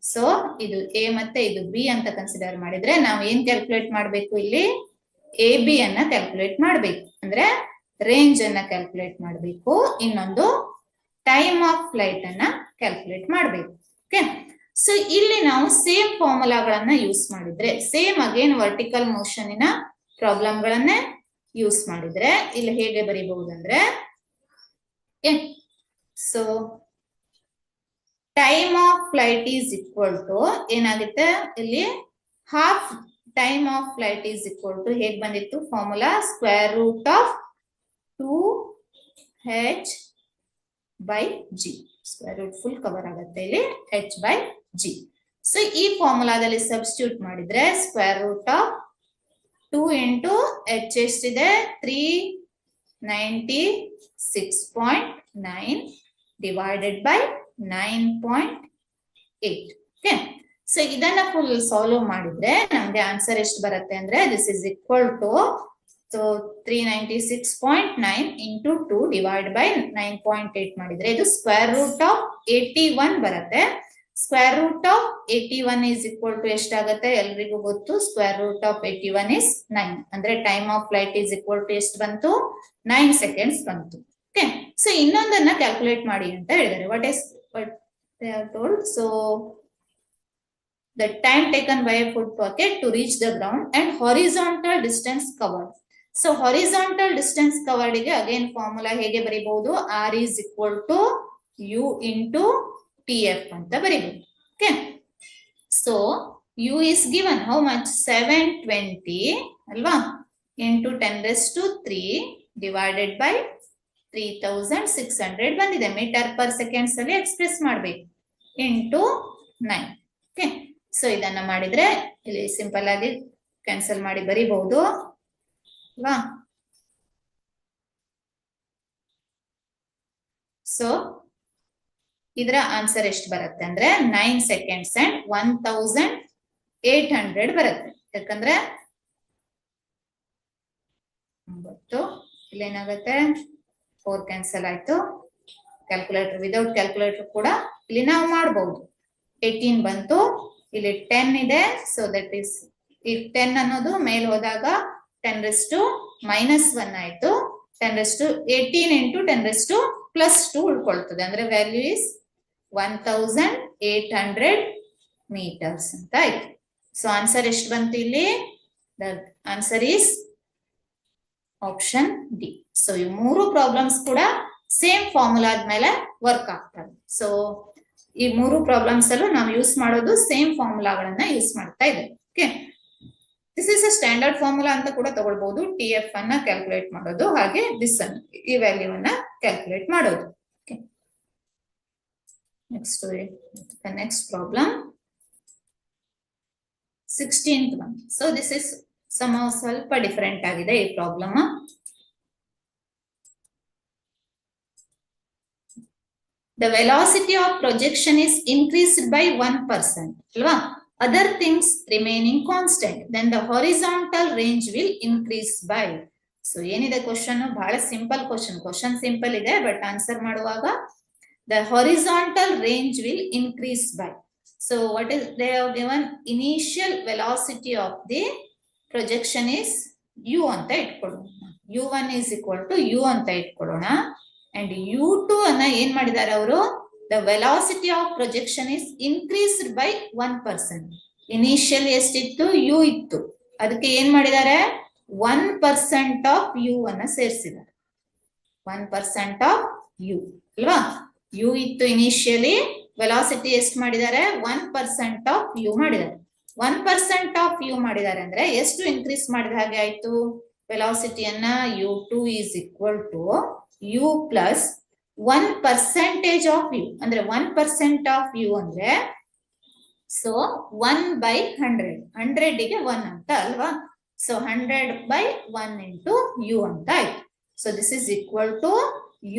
ಸೊ ಇದು ಎ ಮತ್ತೆ ಇದು ಬಿ ಅಂತ ಕನ್ಸಿಡರ್ ಮಾಡಿದ್ರೆ ನಾವು ಏನ್ ಕ್ಯಾಲ್ಕುಲೇಟ್ ಮಾಡಬೇಕು, ಇಲ್ಲಿ ಎ ಬಿ ಅನ್ನ ಕ್ಯಾಲ್ಕುಲೇಟ್ ಮಾಡಬೇಕು, ಅಂದ್ರೆ ರೇಂಜ್ ಅನ್ನ ಕ್ಯಾಲ್ಕುಲೇಟ್ ಮಾಡಬೇಕು, ಇನ್ನೊಂದು ಟೈಮ್ ಆಫ್ ಫ್ಲೈಟ್ ಅನ್ನ ಕ್ಯಾಲ್ಕುಲೇಟ್ ಮಾಡಬೇಕು. ಓಕೆ, ಸೊ ಇಲ್ಲಿ ನಾವು ಸೇಮ್ ಫಾರ್ಮುಲಾಗಳನ್ನ ಯೂಸ್ ಮಾಡಿದ್ರೆ, same again vertical motion problem ಗಳನ್ನೇ ಯೂಸ್ ಮಾಡಿದ್ರೆ ಇಲ್ಲಿ ಹೇಗೆ ಬರೀಬಹುದಂದ್ರೆ, so time of flight is equal to ಏನಾಗುತ್ತೆ, ಇಲ್ಲಿ half time of flight is equal to ಹೇಗ್ ಬಂದಿತ್ತು formula, square root of 2h by g. Square root full cover ಆಗುತ್ತೆ ಇಲ್ಲಿ h by g. ಸೊ ಈ ಫಾರ್ಮುಲಾದಲ್ಲಿ ಸಬ್ಸ್ಟಿಟ್ಯೂಟ್ ಮಾಡಿದ್ರೆ square root of 2 into h ಎಷ್ಟಿದೆ 396.9 divided by 9.8. ಓಕೆ, ಸೊ ಇದನ್ನ ಫುಲ್ ಸಾಲ್ವ್ ಮಾಡಿದ್ರೆ ನಮ್ಗೆ ಆನ್ಸರ್ ಎಷ್ಟು ಬರುತ್ತೆ ಅಂದ್ರೆ this is equal to, so 396.9 into 2 divided by 9.8 ಮಾಡಿದ್ರೆ ಇದು ಸ್ಕ್ವೇರ್ ರೂಟ್ ಆಫ್ 81 ಬರುತ್ತೆ. Square root of 81 is equal to ಎಷ್ಟಾಗುತ್ತೆ, ಎಲ್ರಿಗೂ ಗೊತ್ತು, ಸ್ಕ್ವೇರ್ ರೂಟ್ ಆಫ್ 81 is 9. ಅಂದ್ರೆ time of flight is equal to ಎಷ್ಟು ಬಂತು, 9 seconds ಬಂತು. ಓಕೆ, ಸೊ ಇನ್ನೊಂದನ್ನ ಕ್ಯಾಲ್ಕುಲೇಟ್ ಮಾಡಿ ಅಂತ ಹೇಳಿದ್ದಾರೆ. what they have told, so the time taken by a food packet to reach the ground and horizontal distance covered. So horizontal distance covered ಗೆ again ಫಾರ್ಮುಲಾ ಹೇಗೆ ಬರೀಬಹುದು, r is equal to u into tf ಅಂತ ಬರೀಬಹುದು. Okay, so u is given how much, 720 ಅಲ್ವಾ, into 10⁻³ divided by 3600 ಬಂದಿದೆ, ಮೀಟರ್ ಪರ್ ಸೆಕೆಂಡ್ಸ್ ಅಲ್ಲಿ ಎಕ್ಸ್ಪ್ರೆಸ್ ಮಾಡಬೇಕು, into 9. ಓಕೆ, ಸೊ ಇದನ್ನ ಮಾಡಿದ್ರೆ ಇಲ್ಲಿ ಸಿಂಪಲ್ ಆಗಿ ಕ್ಯಾನ್ಸಲ್ ಮಾಡಿ ಬರೀಬಹುದು ಅಲ್ವಾ. ಸೊ ಇದರ ಆನ್ಸರ್ ಎಷ್ಟು ಬರುತ್ತೆ ಅಂದ್ರೆ 9 seconds and 1800 ಬರುತ್ತೆ. ಯಾಕಂದ್ರೆ 9 ಇಲ್ಲೇನಾಗುತ್ತೆ 4 ಕ್ಯಾನ್ಸಲ್ ಆಯ್ತು, ಕ್ಯಾಲ್ಕುಲೇಟರ್ ವಿದೌಟ್ ಕ್ಯಾಲ್ಕುಲೇಟರ್ ಕೂಡ ಇಲ್ಲಿ ನಾವು ಮಾಡಬಹುದು. 18 ಬಂತು, ಇಲ್ಲಿ 10 ಇದೆ, ಸೊ ದಟ್ ಈಸ್ ಈ 10 ಅನ್ನೋದು ಮೇಲ್ ಹೋದಾಗ 10⁻⁻1 ಆಯ್ತು, 10⁻18 into 10⁻+2 ಉಳ್ಕೊಳ್ತದೆ, ಅಂದ್ರೆ ವ್ಯಾಲ್ಯೂ ಇಸ್ 1800 meters ಅಂತ ಆಯ್ತು. ಸೊ ಆನ್ಸರ್ ಎಷ್ಟು ಬಂತು ಇಲ್ಲಿ, the answer is option D. So ಈ ಮೂರು ಪ್ರಾಬ್ಲಮ್ಸ್ ಕೂಡ ಸೇಮ್ ಫಾರ್ಮುಲಾ ಆದ್ಮೇಲೆ ವರ್ಕ್ ಆಗ್ತವೆ. ಸೊ ಈ ಮೂರು ಪ್ರಾಬ್ಲಮ್ಸ್ ಅಲ್ಲೂ ನಾವು ಯೂಸ್ ಮಾಡೋದು ಸೇಮ್ ಫಾರ್ಮುಲಾಗಳನ್ನ ಯೂಸ್ ಮಾಡ್ತಾ ಇದ್ದೇವೆ. Okay, this is a standard formula ಅಂತ ಕೂಡ ತಗೊಳ್ಬಹುದು, ಟಿ ಎಫ್ ಅನ್ನ ಕ್ಯಾಲ್ಕುಲೇಟ್ ಮಾಡೋದು, ಹಾಗೆ ದಿಸ್ ಅನ್ನು ಈ ವ್ಯಾಲ್ಯೂ ಅನ್ನ ಕ್ಯಾಲ್ಕುಲೇಟ್ ಮಾಡೋದು. Okay, next problem 16th one. So this is ಸ್ವಲ್ಪ ಡಿಫರೆಂಟ್ ಆಗಿದೆ ಈ problem. The velocity of projection is increased by 1%. ಅಲ್ವಾ, other things remaining constant, then the horizontal range will increase by. So ಏನಿದೆ ಕ್ವಶನ್, ಬಹಳ ಸಿಂಪಲ್ ಕ್ವಶನ್ ಸಿಂಪಲ್ ಇದೆ, ಬಟ್ ಆನ್ಸರ್ ಮಾಡುವಾಗ the horizontal range will increase by. So what is they have given, initial velocity of the projection is u ಅಂತ ಇಟ್ಕೊಳ್ಳೋಣ, u1 is equal to u ಅಂತ ಇಟ್ಕೊಳ್ಳೋಣ, and u2 ಅನ್ನ ಏನ್ ಮಾಡಿದ್ದಾರೆ ಅವರು, the velocity of projection is increased by 1%. Initially ಎಷ್ಟಿತ್ತು, u ಇತ್ತು, ಅದಕ್ಕೆ ಏನ್ ಮಾಡಿದ್ದಾರೆ 1% of u ಅನ್ನ ಸೇರಿಸಿದ್ದಾರೆ, 1% of u ಅಲ್ವಾ. u ಇತ್ತು ಇನಿಷಿಯಲಿ, ವೆಲಾಸಿಟಿ ಎಷ್ಟು ಮಾಡಿದ್ದಾರೆ 1% of u ಮಾಡಿದ್ದಾರೆ. 1% of u ಮಾಡಿದ್ದಾರೆ ಅಂದ್ರೆ ಎಷ್ಟು ಇನ್ಕ್ರೀಸ್ ಮಾಡಿದ ಹಾಗೆ ಆಯ್ತು, ವೆಲಾಸಿಟಿಯನ್ನ u2 is equal to u plus 1% of u, ಅಂದ್ರೆ 1% of u ಅಂದ್ರೆ ಸೊ 1/100, 100ಗೆ 1 ಅಂತ ಅಲ್ವಾ. ಸೊ 100/1 into u ಅಂತ ಆಯ್ತು. So this is equal to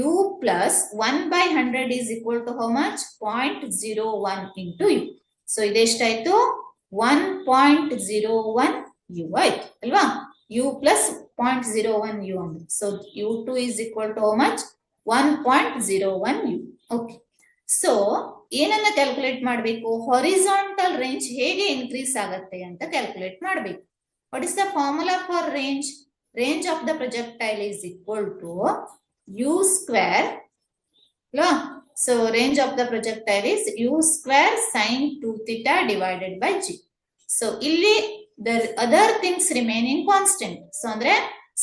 u plus 1/100 is equal to how much, 0.01 into u. So ಇದೆಷ್ಟಾಯ್ತು 1.01 u ಆಯ್ತು ಅಲ್ವಾ. u plus 0.01 u ಅಂದ್ರೆ. So u2 is equal to how much? 1.01 u. Okay. So ಏನನ್ನ ಕ್ಯಾಲ್ಕುಲೇಟ್ ಮಾಡಬೇಕು? ಹಾರಿಜಾಂಟಲ್ ರೇಂಜ್ ಹೇಗೆ ಇನ್ಕ್ರೀಸ್ ಆಗತ್ತೆ ಅಂತ ಕ್ಯಾಲ್ಕುಲೇಟ್ ಮಾಡಬೇಕು. What is the formula for range? Range of the projectile is equal to u square. So range of the projectile is u square sin 2 theta divided by g. So ಇಲ್ಲಿ the other things remaining constant. So ಅಂದ್ರೆ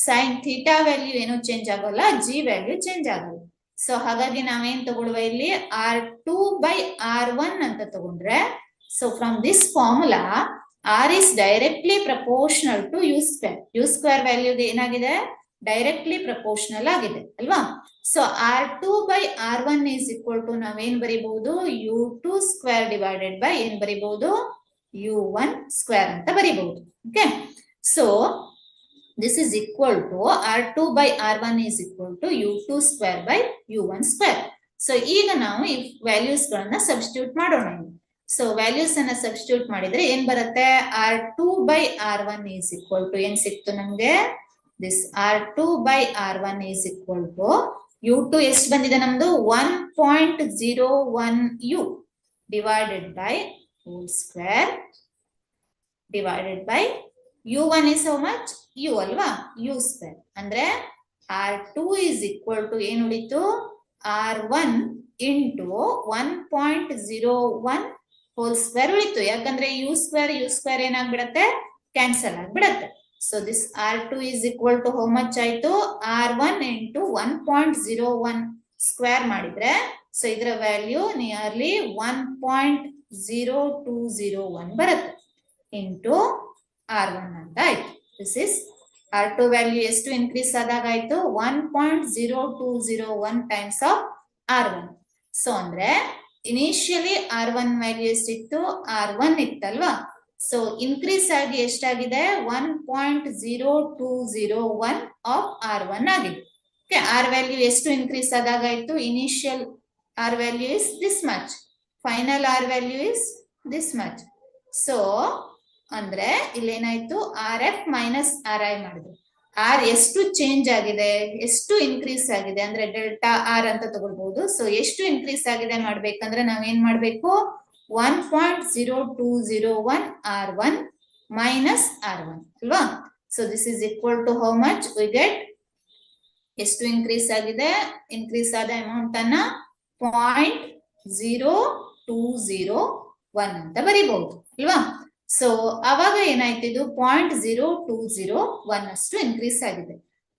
sin theta value ಏನು ಚೇಂಜ್ ಆಗೋಲ್ಲ, g value ಚೇಂಜ್ ಆಗಲ್ಲ. ಸೊ ಹಾಗಾಗಿ ನಾವೇನ್ ತಗೊಳ್ಳುವ ಇಲ್ಲಿ R2 by R1 ಅಂತ ತಗೊಂಡ್ರೆ, so from this formula R is directly proportional to u square. u square value ಏನಾಗಿದೆ? ಡೈರೆಕ್ಟ್ಲಿ ಪ್ರಪೋರ್ಷನಲ್ ಆಗಿದೆ ಅಲ್ವಾ? So R2 by R1 is equal to ನಾವೇನ್ ಬರೀಬಹುದು? U2 square divided by ಏನ್ ಬರೀಬಹುದು? U1 square ಅಂತ ಬರೀಬಹುದು. Okay, so this is equal to R2 by R1 is equal to U2 square by U1 square. So ಈಗ ನಾವು ಈ ವ್ಯಾಲ್ಯೂಸ್ ಗಳನ್ನ ಸಬ್ಸ್ಟಿಟ್ಯೂಟ್ ಮಾಡೋಣ. ಸೊ ವ್ಯಾಲ್ಯೂಸ್ ಅನ್ನ ಸಬ್ಸ್ಟಿಟ್ಯೂಟ್ ಮಾಡಿದ್ರೆ ಏನ್ ಬರುತ್ತೆ? R2 by R1 is equal to ಏನ್ ಸಿಕ್ತು ನಮ್ಗೆ? This R2 by R1 is equal to U2 ಎಷ್ಟು ಬಂದಿದೆ ನಮ್ದು? 1.01 U divided by whole square divided by U1 is how much? U ಅಲ್ವಾ? U square. ಅಂದ್ರೆ R2 is equal to ಏನು ಉಳಿತು? R1 into 1.01 whole square ಉಳಿತು. ಯಾಕಂದ್ರೆ U square ಏನಾಗ್ಬಿಡತ್ತೆ? ಕ್ಯಾನ್ಸಲ್ ಆಗ್ಬಿಡತ್ತೆ. So this R2 is equal to how much ಆಯ್ತು? R1 into 1.01 square ಮಾಡಿದ್ರೆ, ಸೊ ಇದರ ವ್ಯಾಲ್ಯೂ ನಿಯರ್ಲಿ 1.0201 ಬರುತ್ತೆ into R1 ಅಂತ ಆಯ್ತು. This is R2 ವ್ಯಾಲ್ಯೂ ಎಷ್ಟು ಇನ್ಕ್ರೀಸ್ ಆದಾಗ ಆಯ್ತು? 1.0201 ಟೈಮ್ಸ್ ಆಫ್ R1. ಸೊ ಅಂದ್ರೆ ಇನಿಷಿಯಲಿ R1 ವ್ಯಾಲ್ಯೂ ಎಷ್ಟಿತ್ತು? R1 ಇತ್ತಲ್ವಾ? ಸೊ ಇನ್ಕ್ರೀಸ್ ಆಗಿ ಎಷ್ಟಾಗಿದೆ? 1.0201 ಆಫ್ R1 ಆಗಿದೆ. ಓಕೆ, R ವ್ಯಾಲ್ಯೂ ಎಷ್ಟು ಇನ್ಕ್ರೀಸ್ ಆದಾಗ ಆಯ್ತು? Initial R value is this much, final R value is this much. So ಅಂದ್ರೆ ಇಲ್ಲೇನಾಯ್ತು? RF ಮೈನಸ್ RI ಮಾಡಿದ್ರು. R ಎಷ್ಟು ಚೇಂಜ್ ಆಗಿದೆ, ಎಷ್ಟು ಇನ್ಕ್ರೀಸ್ ಆಗಿದೆ ಅಂದ್ರೆ ಡೆಲ್ಟಾ R ಅಂತ ತಗೊಳ್ಬಹುದು. ಸೊ ಎಷ್ಟು ಇನ್ಕ್ರೀಸ್ ಆಗಿದೆ ಮಾಡ್ಬೇಕಂದ್ರೆ ನಾವೇನ್ ಮಾಡ್ಬೇಕು? 1.0201 R1 minus R1 ಅಲ್ವಾ? So this is equal to how much we get? ಎಷ್ಟು ಇನ್ಕ್ರೀಸ್ ಆಗಿದೆ? ಇನ್ಕ್ರೀಸ್ ಆದ ಅಮೌಂಟ್ ಅನ್ನ 0.0201 ಅಂತ ಬರೀಬಹುದು ಅಲ್ವಾ? ಸೊ ಅವಾಗ ಏನಾಯ್ತು? ಇದು 0.020 ಅಷ್ಟು ಇನ್ಕ್ರೀಸ್ ಆಗಿದೆ.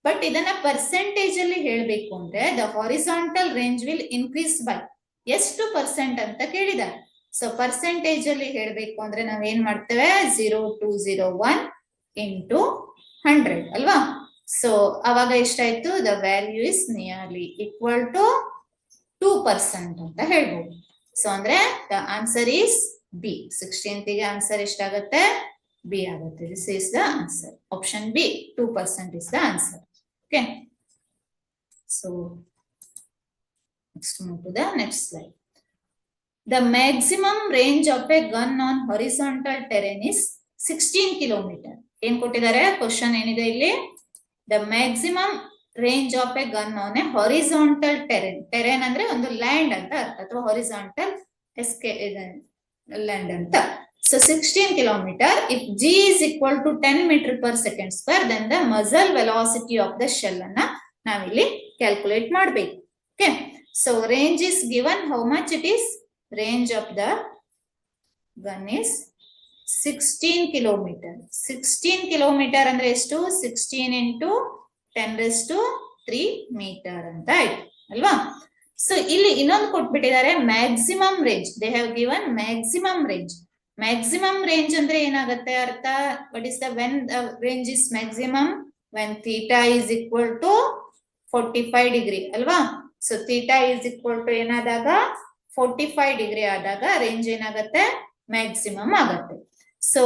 ಬಟ್ ಇದನ್ನ ಪರ್ಸೆಂಟೇಜ್ ಅಲ್ಲಿ ಹೇಳ್ಬೇಕು ಅಂದ್ರೆ the horizontal range will increase by ಎಷ್ಟು ಪರ್ಸೆಂಟ್ ಅಂತ ಕೇಳಿದ್ದಾರೆ. ಸೊ ಪರ್ಸೆಂಟೇಜ್ ಅಲ್ಲಿ ಹೇಳ್ಬೇಕು ಅಂದ್ರೆ ನಾವೇನ್ ಮಾಡ್ತೇವೆ? 0.201 into 100 ಅಲ್ವಾ? ಸೊ ಅವಾಗ ಎಷ್ಟಾಯ್ತು? The value is nearly equal to 2% ಅಂತ ಹೇಳ್ಬೋದು. ಸೊ ಅಂದ್ರೆ the answer is B. 16th ಗೆ ಆನ್ಸರ್ ಎಷ್ಟಾಗುತ್ತೆ? B ಆಗುತ್ತೆ. This is the answer. Option B, 2% is the answer. Okay. So let's move to the next slide. The maximum range of a gun on horizontal terrain is 16 kilometer. ಏನ್ ಕೊಟ್ಟಿದ್ದಾರೆ? ಕ್ವಶನ್ ಏನಿದೆ ಇಲ್ಲಿ? The maximum range of a gun on a horizontal terrain. Terrain ಅಂದ್ರೆ ಒಂದು ಲ್ಯಾಂಡ್ ಅಂತ ಅರ್ಥ, ಅಥವಾ horizontal land ಅಂತ. So 16 kilometer. If G is equal to 10 meter per second square, then the muzzle velocity of the shell ಅನ್ನ ನಾವಿಲ್ಲಿ ಕ್ಯಾಲ್ಕುಲೇಟ್ ಮಾಡಬೇಕು. Okay. So range is given. How much it is? Range of the gun is 16 kilometer. 16 kilometer ಅಂದ್ರೆ ಎಷ್ಟು? 16 into 10⁻³ meter ಅಂತ ಆಯ್ತು ಅಲ್ವಾ? ಸೊ ಇಲ್ಲಿ ಇನ್ನೊಂದು ಕೊಟ್ಬಿಟ್ಟಿದ್ದಾರೆ, maximum range. They have given maximum range. Maximum range ಅಂದ್ರೆ ಏನಾಗುತ್ತೆ ಅರ್ಥ? What is the when the range is maximum? When theta is equal to 45 degree ಅಲ್ವಾ? So theta is equal to ಏನಾದಾಗ 45 ಡಿಗ್ರಿ ಆದಾಗ ರೇಂಜ್ ಏನಾಗುತ್ತೆ? ಮ್ಯಾಕ್ಸಿಮಮ್ ಆಗುತ್ತೆ. So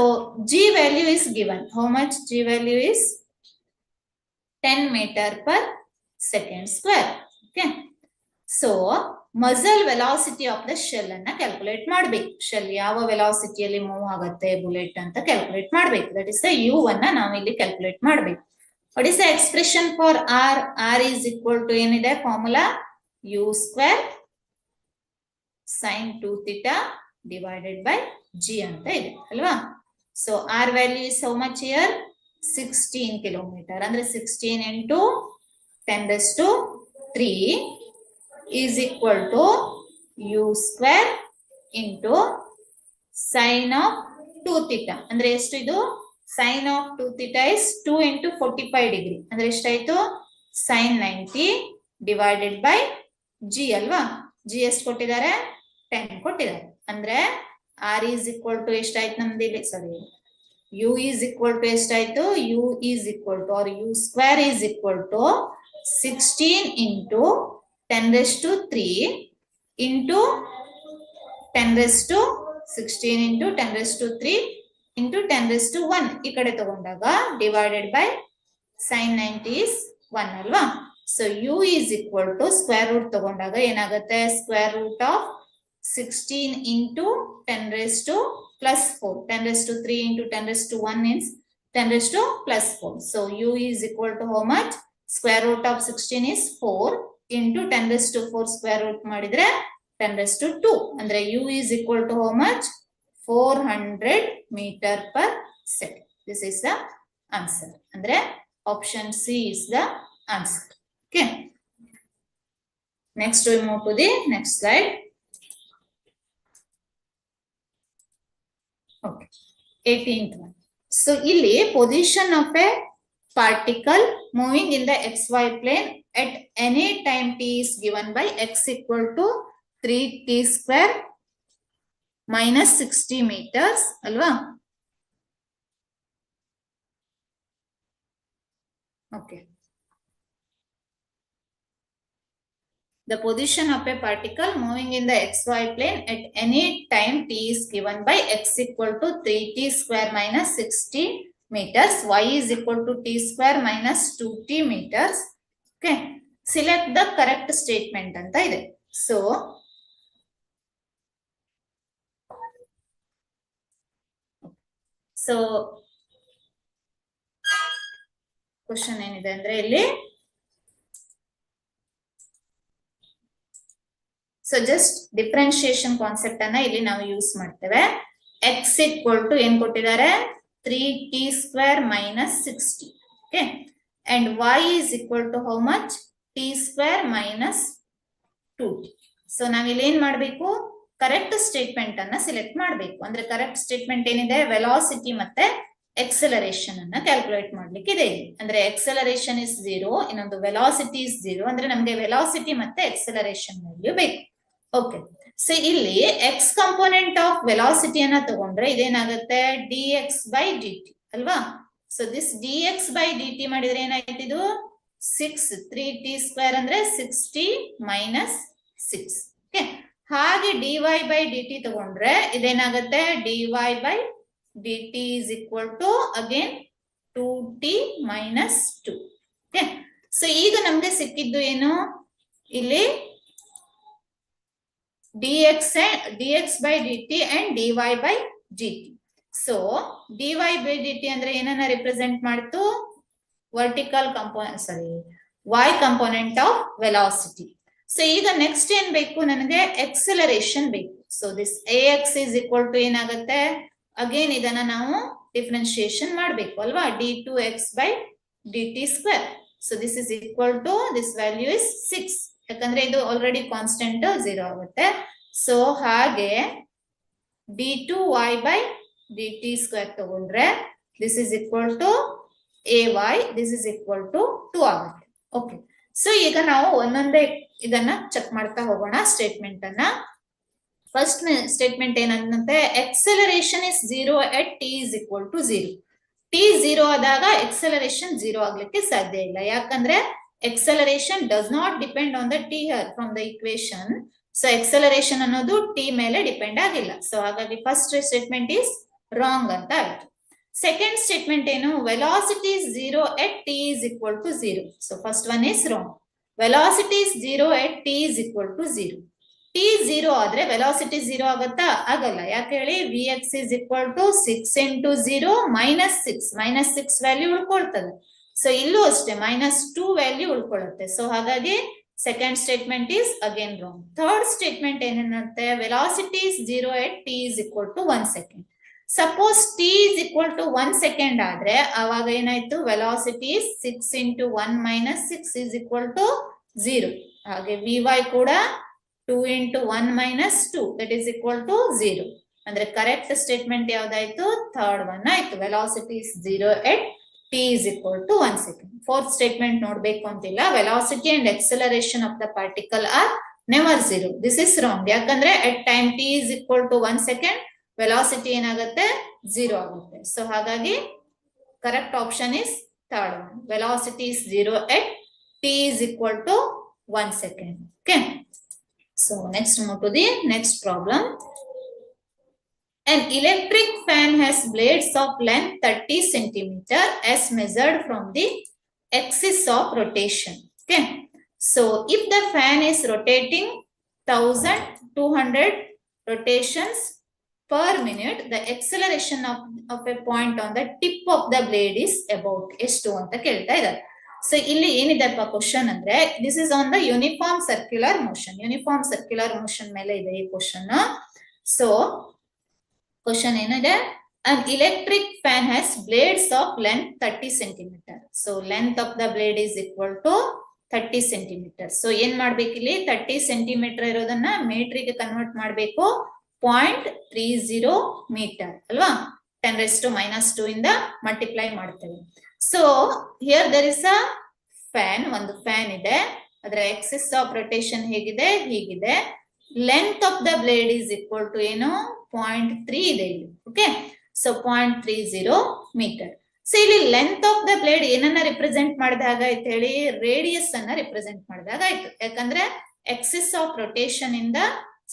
G value is given. How much G value is 10 meter per second square. Okay. So muzzle velocity of the shell ಅನ್ನ ಕ್ಯಾಲ್ಕುಲೇಟ್ ಮಾಡ್ಬೇಕು. ಶೆಲ್ ಯಾವ ವೆಲಾಸಿಟಿಯಲ್ಲಿ ಮೂವ್ ಆಗುತ್ತೆ ಬುಲೆಟ್ ಅಂತ ಕ್ಯಾಲ್ಕುಲೇಟ್ ಮಾಡ್ಬೇಕು. ದಟ್ ಇಸ್ ದ U ಅನ್ನ ನಾವು ಇಲ್ಲಿ ಕ್ಯಾಲ್ಕುಲೇಟ್ ಮಾಡ್ಬೇಕು. What is the expression for r? R is equal to ಏನಿದೆ formula u square sin 2 theta divided by g ಅಂತ ಇದೆ ಅಲ್ವಾ. So r value is how much here? 16 kilometer. ಅಂದ್ರೆ 16 into 10 raised to 3 is equal to u square into sin of 2 theta. ಅಂದ್ರೆ ಎಷ್ಟು ಇದು? sin of 2 theta is 2 into 45 degree. ಅಂದ್ರೆ ಎಷ್ಟಾಯ್ತು? sin 90 divided by g ಅಲ್ವಾ. g ಎಷ್ಟು ಕೊಟ್ಟಿದ್ದಾರೆ? 10 ಕೊಟ್ಟಿದ್ದಾರೆ. ಅಂದ್ರೆ r is equal to ಎಷ್ಟಾಯ್ತು ನಮ್ದು ಇಲ್ಲಿ? ಸಾರಿ, u is equal to ಎಷ್ಟಾಯ್ತು? u is equal to or u square is equal to 16 into 10 raised to 3 into 10 raised to 16 into 10 raised to 3 into 10 raised to 1 ಈ ಕಡೆ ತಗೊಂಡಾಗ divided by sin 90 is 1 ಅಲ್ವಾ. So u is equal to square root ತಗೊಂಡಾಗ ಏನಾಗುತ್ತೆ? square root of 16 into 10 raised to plus 4. 10 raised to 3 into 10 raised to 1 means 10 raised to plus 4. So u is equal to how much? Square root of 16 is 4 into 10 raised to 4 square root ಮಾಡಿದ್ರೆ 10 raised to 2. ಅಂದ್ರೆ u is equal to how much? 400 meter per second. This is the answer. Andre option C is the answer. Okay. Next we move to the next slide. Okay. 18th one. So illi position of a particle moving in the xy plane at any time t is given by x equal to 3t square minus 60 meters alva. Okay. The position of a particle moving in the xy plane at any time t is given by x equal to 3t square minus 60 meters, y is equal to t square minus 2t meters. Okay. Select the correct statement anta ide. So question ಏನಿದೆ ಅಂದ್ರೆ ಇಲ್ಲಿ so just differentiation concept ಅನ್ನ ಇಲ್ಲಿ ನಾವು ಯೂಸ್ ಮಾಡ್ತೇವೆ. x equal to ಏನ್ ಕೊಟ್ಟಿದ್ದಾರೆ? 3t square minus 60. Okay. And y is equal to how much? t square minus 2t. So ನಾವಿಲ್ಲಿ ಏನ್ ಮಾಡಬೇಕು? ಕರೆಕ್ಟ್ ಸ್ಟೇಟ್ಮೆಂಟ್ ಅನ್ನ ಸಿಲೆಕ್ಟ್ ಮಾಡಬೇಕು. ಅಂದ್ರೆ ಕರೆಕ್ಟ್ ಸ್ಟೇಟ್ಮೆಂಟ್ ಏನಿದೆ? ವೆಲಾಸಿಟಿ ಮತ್ತೆ ಎಕ್ಸಲರೇಷನ್ ಅನ್ನ ಕ್ಯಾಲ್ಕುಲೇಟ್ ಮಾಡ್ಲಿಕ್ಕೆ ಇದೆ. ಅಂದ್ರೆ ಎಕ್ಸಲರೇಷನ್ ಇಸ್ 0, ಇನ್ನೊಂದು ವೆಲಾಸಿಟಿ ಇಸ್ 0. ಅಂದ್ರೆ ನಮ್ಗೆ ವೆಲಾಸಿಟಿ ಮತ್ತೆ ಎಕ್ಸಲರೇಷನ್ ವ್ಯಾಲ್ಯೂ ಬೇಕು. ಓಕೆ. ಸೊ ಇಲ್ಲಿ ಎಕ್ಸ್ ಕಂಪೋನೆಂಟ್ ಆಫ್ ವೆಲಾಸಿಟಿ ಅನ್ನ ತಗೊಂಡ್ರೆ ಇದೇನಾಗುತ್ತೆ? dx by dt ಅಲ್ವಾ. So this dx by dt ಮಾಡಿದ್ರೆ ಏನಾಯ್ತು? ಇದು 6 3t ಸ್ಕ್ವೇರ್ ಅಂದ್ರೆ 60 minus 6. ಓಕೆ. ಹಾಗೆ dy by dt ತಗೊಂಡ್ರೆ ಇದೇನಾಗುತ್ತೆ? dy by dt is equal to again 2t minus 2. Okay. So ಈಗ ನಮ್ಗೆ ಸಿಕ್ಕಿದ್ದು ಏನು? ಇಲ್ಲಿ dx by dt and dy by dt. So dy by dt ಅಂದ್ರೆ ಏನನ್ನ ರಿಪ್ರೆಸೆಂಟ್ ಮಾಡ್ತು? Vertical component, sorry, y component of velocity. So ಈಗ ನೆಕ್ಸ್ಟ್ ಏನ್ ಬೇಕು ನನಗೆ? ಎಕ್ಸಲರೇಷನ್ ಬೇಕು. So this ax is equal to ಏನಾಗುತ್ತೆ? ಅಗೇನ್ ಇದನ್ನ ನಾವು ಡಿಫರೆನ್ಶಿಯೇಷನ್ ಮಾಡಬೇಕು ಅಲ್ವಾ? d2x by dt square. So this is equal to this value is 6. ಯಾಕಂದ್ರೆ ಇದು ಆಲ್ರೆಡಿ ಕಾನ್ಸ್ಟೆಂಟ್ 0 ಆಗುತ್ತೆ. ಸೊ ಹಾಗೆ d2y by dt square ತಗೊಂಡ್ರೆ this is equal to ay, this is equal to 2 ಆಗುತ್ತೆ. ಓಕೆ. ಸೊ ಈಗ ನಾವು ಒಂದೊಂದೇ ಇದನ್ನ ಚೆಕ್ ಮಾಡ್ತಾ ಹೋಗೋಣ ಸ್ಟೇಟ್ಮೆಂಟ್ ಅನ್ನ. ಫಸ್ಟ್ ಸ್ಟೇಟ್ಮೆಂಟ್ ಏನಂತೆ? Acceleration is 0 at t is equal to 0. t 0 ಆದಾಗ ಎಕ್ಸಲರೇಷನ್ 0 ಆಗ್ಲಿಕ್ಕೆ ಸಾಧ್ಯ ಇಲ್ಲ. ಯಾಕಂದ್ರೆ acceleration does not depend on the t here from the equation. So acceleration ಅನ್ನೋದು t ಮೇಲೆ ಡಿಪೆಂಡ್ ಆಗಿಲ್ಲ. ಸೊ ಹಾಗಾಗಿ ಫಸ್ಟ್ ಸ್ಟೇಟ್ಮೆಂಟ್ ಇಸ್ ರಾಂಗ್ ಅಂತ ಆಯ್ತು. ಸೆಕೆಂಡ್ ಸ್ಟೇಟ್ಮೆಂಟ್ ಏನು? Velocity is 0 at t is equal to 0. So first one is wrong. Velocity is 0 at t is equal to 0. t 0 ಆದ್ರೆ ವೆಲಾಸಿಟಿ 0 ಆಗುತ್ತಾ? ಆಗಲ್ಲ. ಯಾಕೆ ಹೇಳಿ? vx is equal to 6 into 0 minus 6. minus 6 value ಉಳ್ಕೊಳ್ತದೆ. ಸೊ ಇಲ್ಲೂ ಅಷ್ಟೇ -2 ವ್ಯಾಲ್ಯೂ ಉಳ್ಕೊಳ್ಳುತ್ತೆ. ಸೊ ಹಾಗಾಗಿ second statement is again wrong. Third statement ಏನೇನಂತೆ, velocity is 0 at t is equal to 1 second. Suppose t is equal to 1 second ಆದ್ರೆ ಅವಾಗ ಏನಾಯ್ತು, velocity 6 into 1 minus 6 is equal to 0. ಹಾಗೆ vy ಕೂಡ 2 into 1 minus 2 that is equal to 0. ಅಂದ್ರೆ ಕರೆಕ್ಟ್ ಸ್ಟೇಟ್ಮೆಂಟ್ ಯಾವ್ದಾಯ್ತು, ಥರ್ಡ್ ಒನ್ ಆಯ್ತು. Velocity is 0 at t is equal to 1 second. Fourth statement ನೋಡ್ಬೇಕು ಅಂತಿಲ್ಲ. Velocity and acceleration of the particle are never 0. This is wrong. ಯಾಕಂದ್ರೆ at time t is equal to 1 second velocity ಏನಾಗುತ್ತೆ, 0 ಆಗುತ್ತೆ. ಸೊ ಹಾಗಾಗಿ correct option is third one. Velocity is 0 at t is equal to 1 second. Okay. So next move to the next problem. An electric fan has blades of length 30 centimeter as measured from the axis of rotation. Okay. So if the fan is rotating 1200 rotations per minute, the acceleration of a point on the tip of the blade is about ಎಷ್ಟು ಅಂತ ಕೇಳ್ತಾ ಇದ್ದಾರೆ. ಸೊ ಇಲ್ಲಿ ಏನಿದೆಪ್ಪ ಕ್ವಶನ್ ಅಂದ್ರೆ, this is on the uniform circular motion. Uniform circular motion ಮೇಲೆ ಇದೆ ಈ ಕ್ವಶನ್. ಸೊ ಕ್ವಶನ್ ಏನಿದೆ, an electric fan has blades of length 30 centimeter. So length of the blade is equal to 30 centimeter. So ಏನ್ ಮಾಡ್ಬೇಕು ಇಲ್ಲಿ, 30 centimeter ಇರೋದನ್ನ ಮೀಟರ್ಗೆ ಕನ್ವರ್ಟ್ ಮಾಡಬೇಕು. 0.30 ಮೀಟರ್ ಅಲ್ವಾ, 10⁻⁻2 ಇಂದ ಮಲ್ಟಿಪ್ಲೈ ಮಾಡ್ತೇವೆ. So here there is a fan, ಒಂದು ಫ್ಯಾನ್ ಇದೆ, ಅದರ ಆಕ್ಸಿಸ್ ಆಫ್ ರೊಟೇಷನ್ ಹೇಗಿದೆ, ಹೀಗಿದೆ. Length of the blade is equal to ಏನು, 0.3 ಇದೆ ಇಲ್ಲಿ. ಓಕೆ. So 0.30 metre. ಸೊ ಇಲ್ಲಿ ಲೆಂತ್ ಆಫ್ ದ ಬ್ಲೇಡ್ ಏನನ್ನ ರಿಪ್ರೆಸೆಂಟ್ ಮಾಡಿದಾಗ ಆಯ್ತು ಹೇಳಿ, ರೇಡಿಯಸ್ ಅನ್ನ ರಿಪ್ರೆಸೆಂಟ್ ಮಾಡಿದಾಗ ಆಯ್ತು. ಯಾಕಂದ್ರೆ ಆಕ್ಸಿಸ್ ಆಫ್ ರೊಟೇಷನ್ ಇಂದ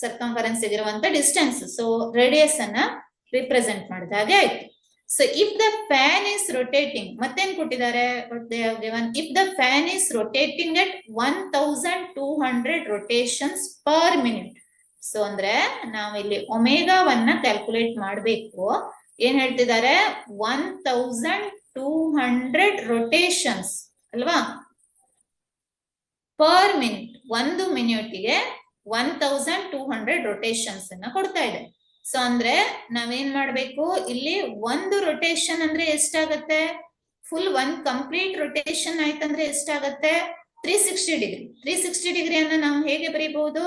ಸರ್ಕಂಫರೆನ್ಸ್ ಇರುವಂತ ಡಿಸ್ಟೆನ್ಸ್, ಸೊ ರೇಡಿಯಸ್ ಅನ್ನ ರಿಪ್ರೆಸೆಂಟ್ ಮಾಡಿದಾಗೆ ಆಯ್ತು. So if the fan is rotating, ಮತ್ತೇನ್ ಕೊಟ್ಟಿದ್ದಾರೆ, if the fan is rotating at 1200 rotations per minute. So ಅಂದ್ರೆ ನಾವಿಲ್ಲಿ ಒಮೆಗಾವನ್ನ ಕ್ಯಾಲ್ಕುಲೇಟ್ ಮಾಡಬೇಕು. ಏನ್ ಹೇಳ್ತಿದ್ದಾರೆ, 1200 ರೊಟೇಷನ್ಸ್ ಅಲ್ವಾ ಪರ್ ಮಿನಿಟ್. ಒಂದು ಮಿನಿಟ್ಗೆ 1200 ರೊಟೇಷನ್ಸ್ ಅನ್ನ ಕೊಡ್ತಾ ಇದೆ. ಸೊ ಅಂದ್ರೆ ನಾವೇನ್ ಮಾಡ್ಬೇಕು, ಇಲ್ಲಿ ಒಂದು ರೊಟೇಷನ್ ಅಂದ್ರೆ ಎಷ್ಟಾಗತ್ತೆ, ಫುಲ್ ಒಂದ್ ಕಂಪ್ಲೀಟ್ ರೊಟೇಷನ್ ಆಯ್ತಂದ್ರೆ ಎಷ್ಟಾಗತ್ತೆ, 360 ಡಿಗ್ರಿ. 360 ಡಿಗ್ರಿಯನ್ನ ನಾವು ಹೇಗೆ ಬರೀಬಹುದು,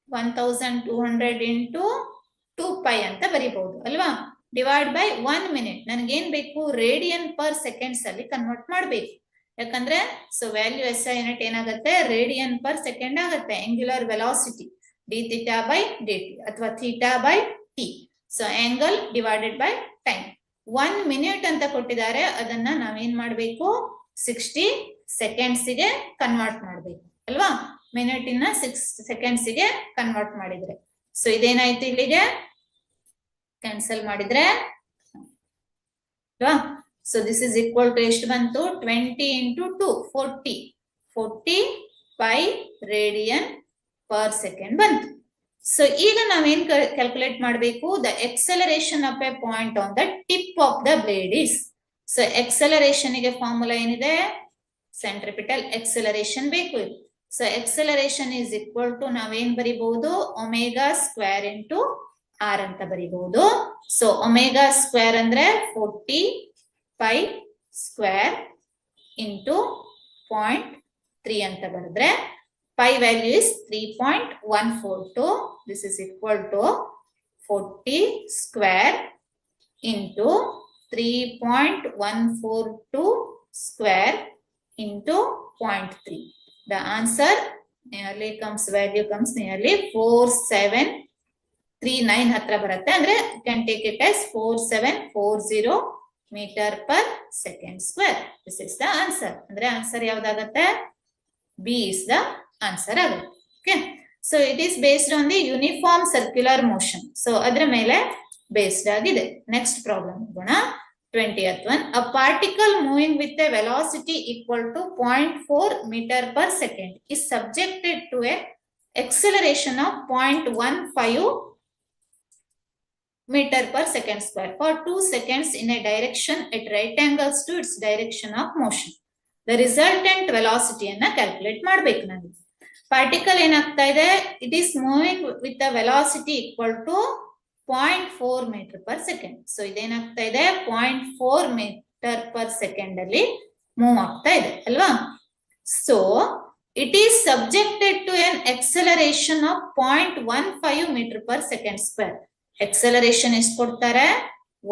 1200 ಇಂಟು 2π ಅಂತ ಬರೀಬಹುದು ಅಲ್ವಾ, ಡಿವೈಡ್ ಬೈ 1 ಮಿನಿಟ್. ನನ್ಗೇನ್ ಬೇಕು, ರೇಡಿಯನ್ ಪರ್ ಸೆಕೆಂಡ್ಸ್ ಅಲ್ಲಿ ಕನ್ವರ್ಟ್ ಮಾಡ್ಬೇಕು. ಯಾಕಂದ್ರೆ ಸೊ ವ್ಯಾಲ್ಯೂ SI ಯೂನಿಟ್ ಏನಾಗುತ್ತೆ, ರೇಡಿಯನ್ ಪರ್ ಸೆಕೆಂಡ್ ಆಗುತ್ತೆ. ಆಂಗ್ಯುಲರ್ ವೆಲಾಸಿಟಿ d(θ/dt) ಅಥವಾ θ/t. So angle divided by time. 1 minute ಅಂತ ಕೊಟ್ಟಿದ್ದಾರೆ, ಅದನ್ನ ನಾವೇನ್ ಮಾಡ್ಬೇಕು, 60 ಸೆಕೆಂಡ್ಸ್ ಗೆ ಕನ್ವರ್ಟ್ ಮಾಡ್ಬೇಕು ಅಲ್ವಾ. ಮಿನಿಟ್ ಇನ್ನ 6 ಸೆಕೆಂಡ್ಸ್ ಗೆ ಕನ್ವರ್ಟ್ ಮಾಡಿದ್ರೆ, ಸೊ ಇದೇನಾಯ್ತು, ಇಲ್ಲಿಗೆ ಕ್ಯಾನ್ಸಲ್ ಮಾಡಿದ್ರೆ ಅಲ್ವಾ. So this is equal to ಎಷ್ಟು ಬಂತು, 20 into 2 40 pi radian per second ಬಂತು. ಸೊ ಈಗ ನಾವೇನ್ ಕ್ಯಾಲ್ಕುಲೇಟ್ ಮಾಡಬೇಕು, the acceleration of a point on the tip of the blade is. So acceleration ಗೆ ಫಾರ್ಮುಲಾ ಏನಿದೆ, ಸೆಂಟ್ರಿಪಿಟಲ್ ಎಕ್ಸಲರೇಷನ್ ಬೇಕು. So acceleration is equal to ನಾವೇನ್ ಬರಿಬಹುದು, ಒಮೆಗಾ ಸ್ಕ್ವೇರ್ ಇಂಟು ಆರ್ ಅಂತ ಬರಿಬಹುದು. ಸೊ ಒಮೆಗಾ ಸ್ಕ್ವೇರ್ ಅಂದ್ರೆ 40 ಪೈ ಸ್ಕ್ವೇರ್ ಇಂಟು 0.3 ಅಂತ ಬರೆದ್ರೆ pi value is 3.142. This is equal to 40 square into 3.142 square into 0.3. The answer nearly comes, value comes nearly 4739 hatra baratte. Andre you can take it as 4740 meter per second square. This is the answer. Andre answer yavudagatte, B is the answer ಆಗುತ್ತೆ. Okay, so it is based on the uniform circular motion. So ಅದರ ಮೇಲೆ based ಆಗಿದೆ. Next problem ಹೋಗೋಣ. 20th one. A particle moving with a velocity equal to 0.4 meter per second is subjected to a acceleration of 0.15 meter per second square for 2 seconds in a direction at right angles to its direction of motion. The resultant velocity ಅನ್ನ ಕ್ಯಾಲ್ಕುಲೇಟ್ ಮಾಡ್ಬೇಕು ನಾವು. ಪಾರ್ಟಿಕಲ್ ಏನಾಗ್ತಾ ಇದೆ, it is moving with the velocity equal to 0.4 metre per second. So ಇದೇನಾಗ್ತಾ ಇದೆ, 0.4 ಮೀಟರ್ ಪರ್ ಸೆಕೆಂಡ್ ಅಲ್ಲಿ ಮೂವ್ ಆಗ್ತಾ ಇದೆ ಅಲ್ವಾ. So it is subjected to an acceleration of 0.15 meter per second square. Acceleration ಎಷ್ಟು ಕೊಡ್ತಾರೆ,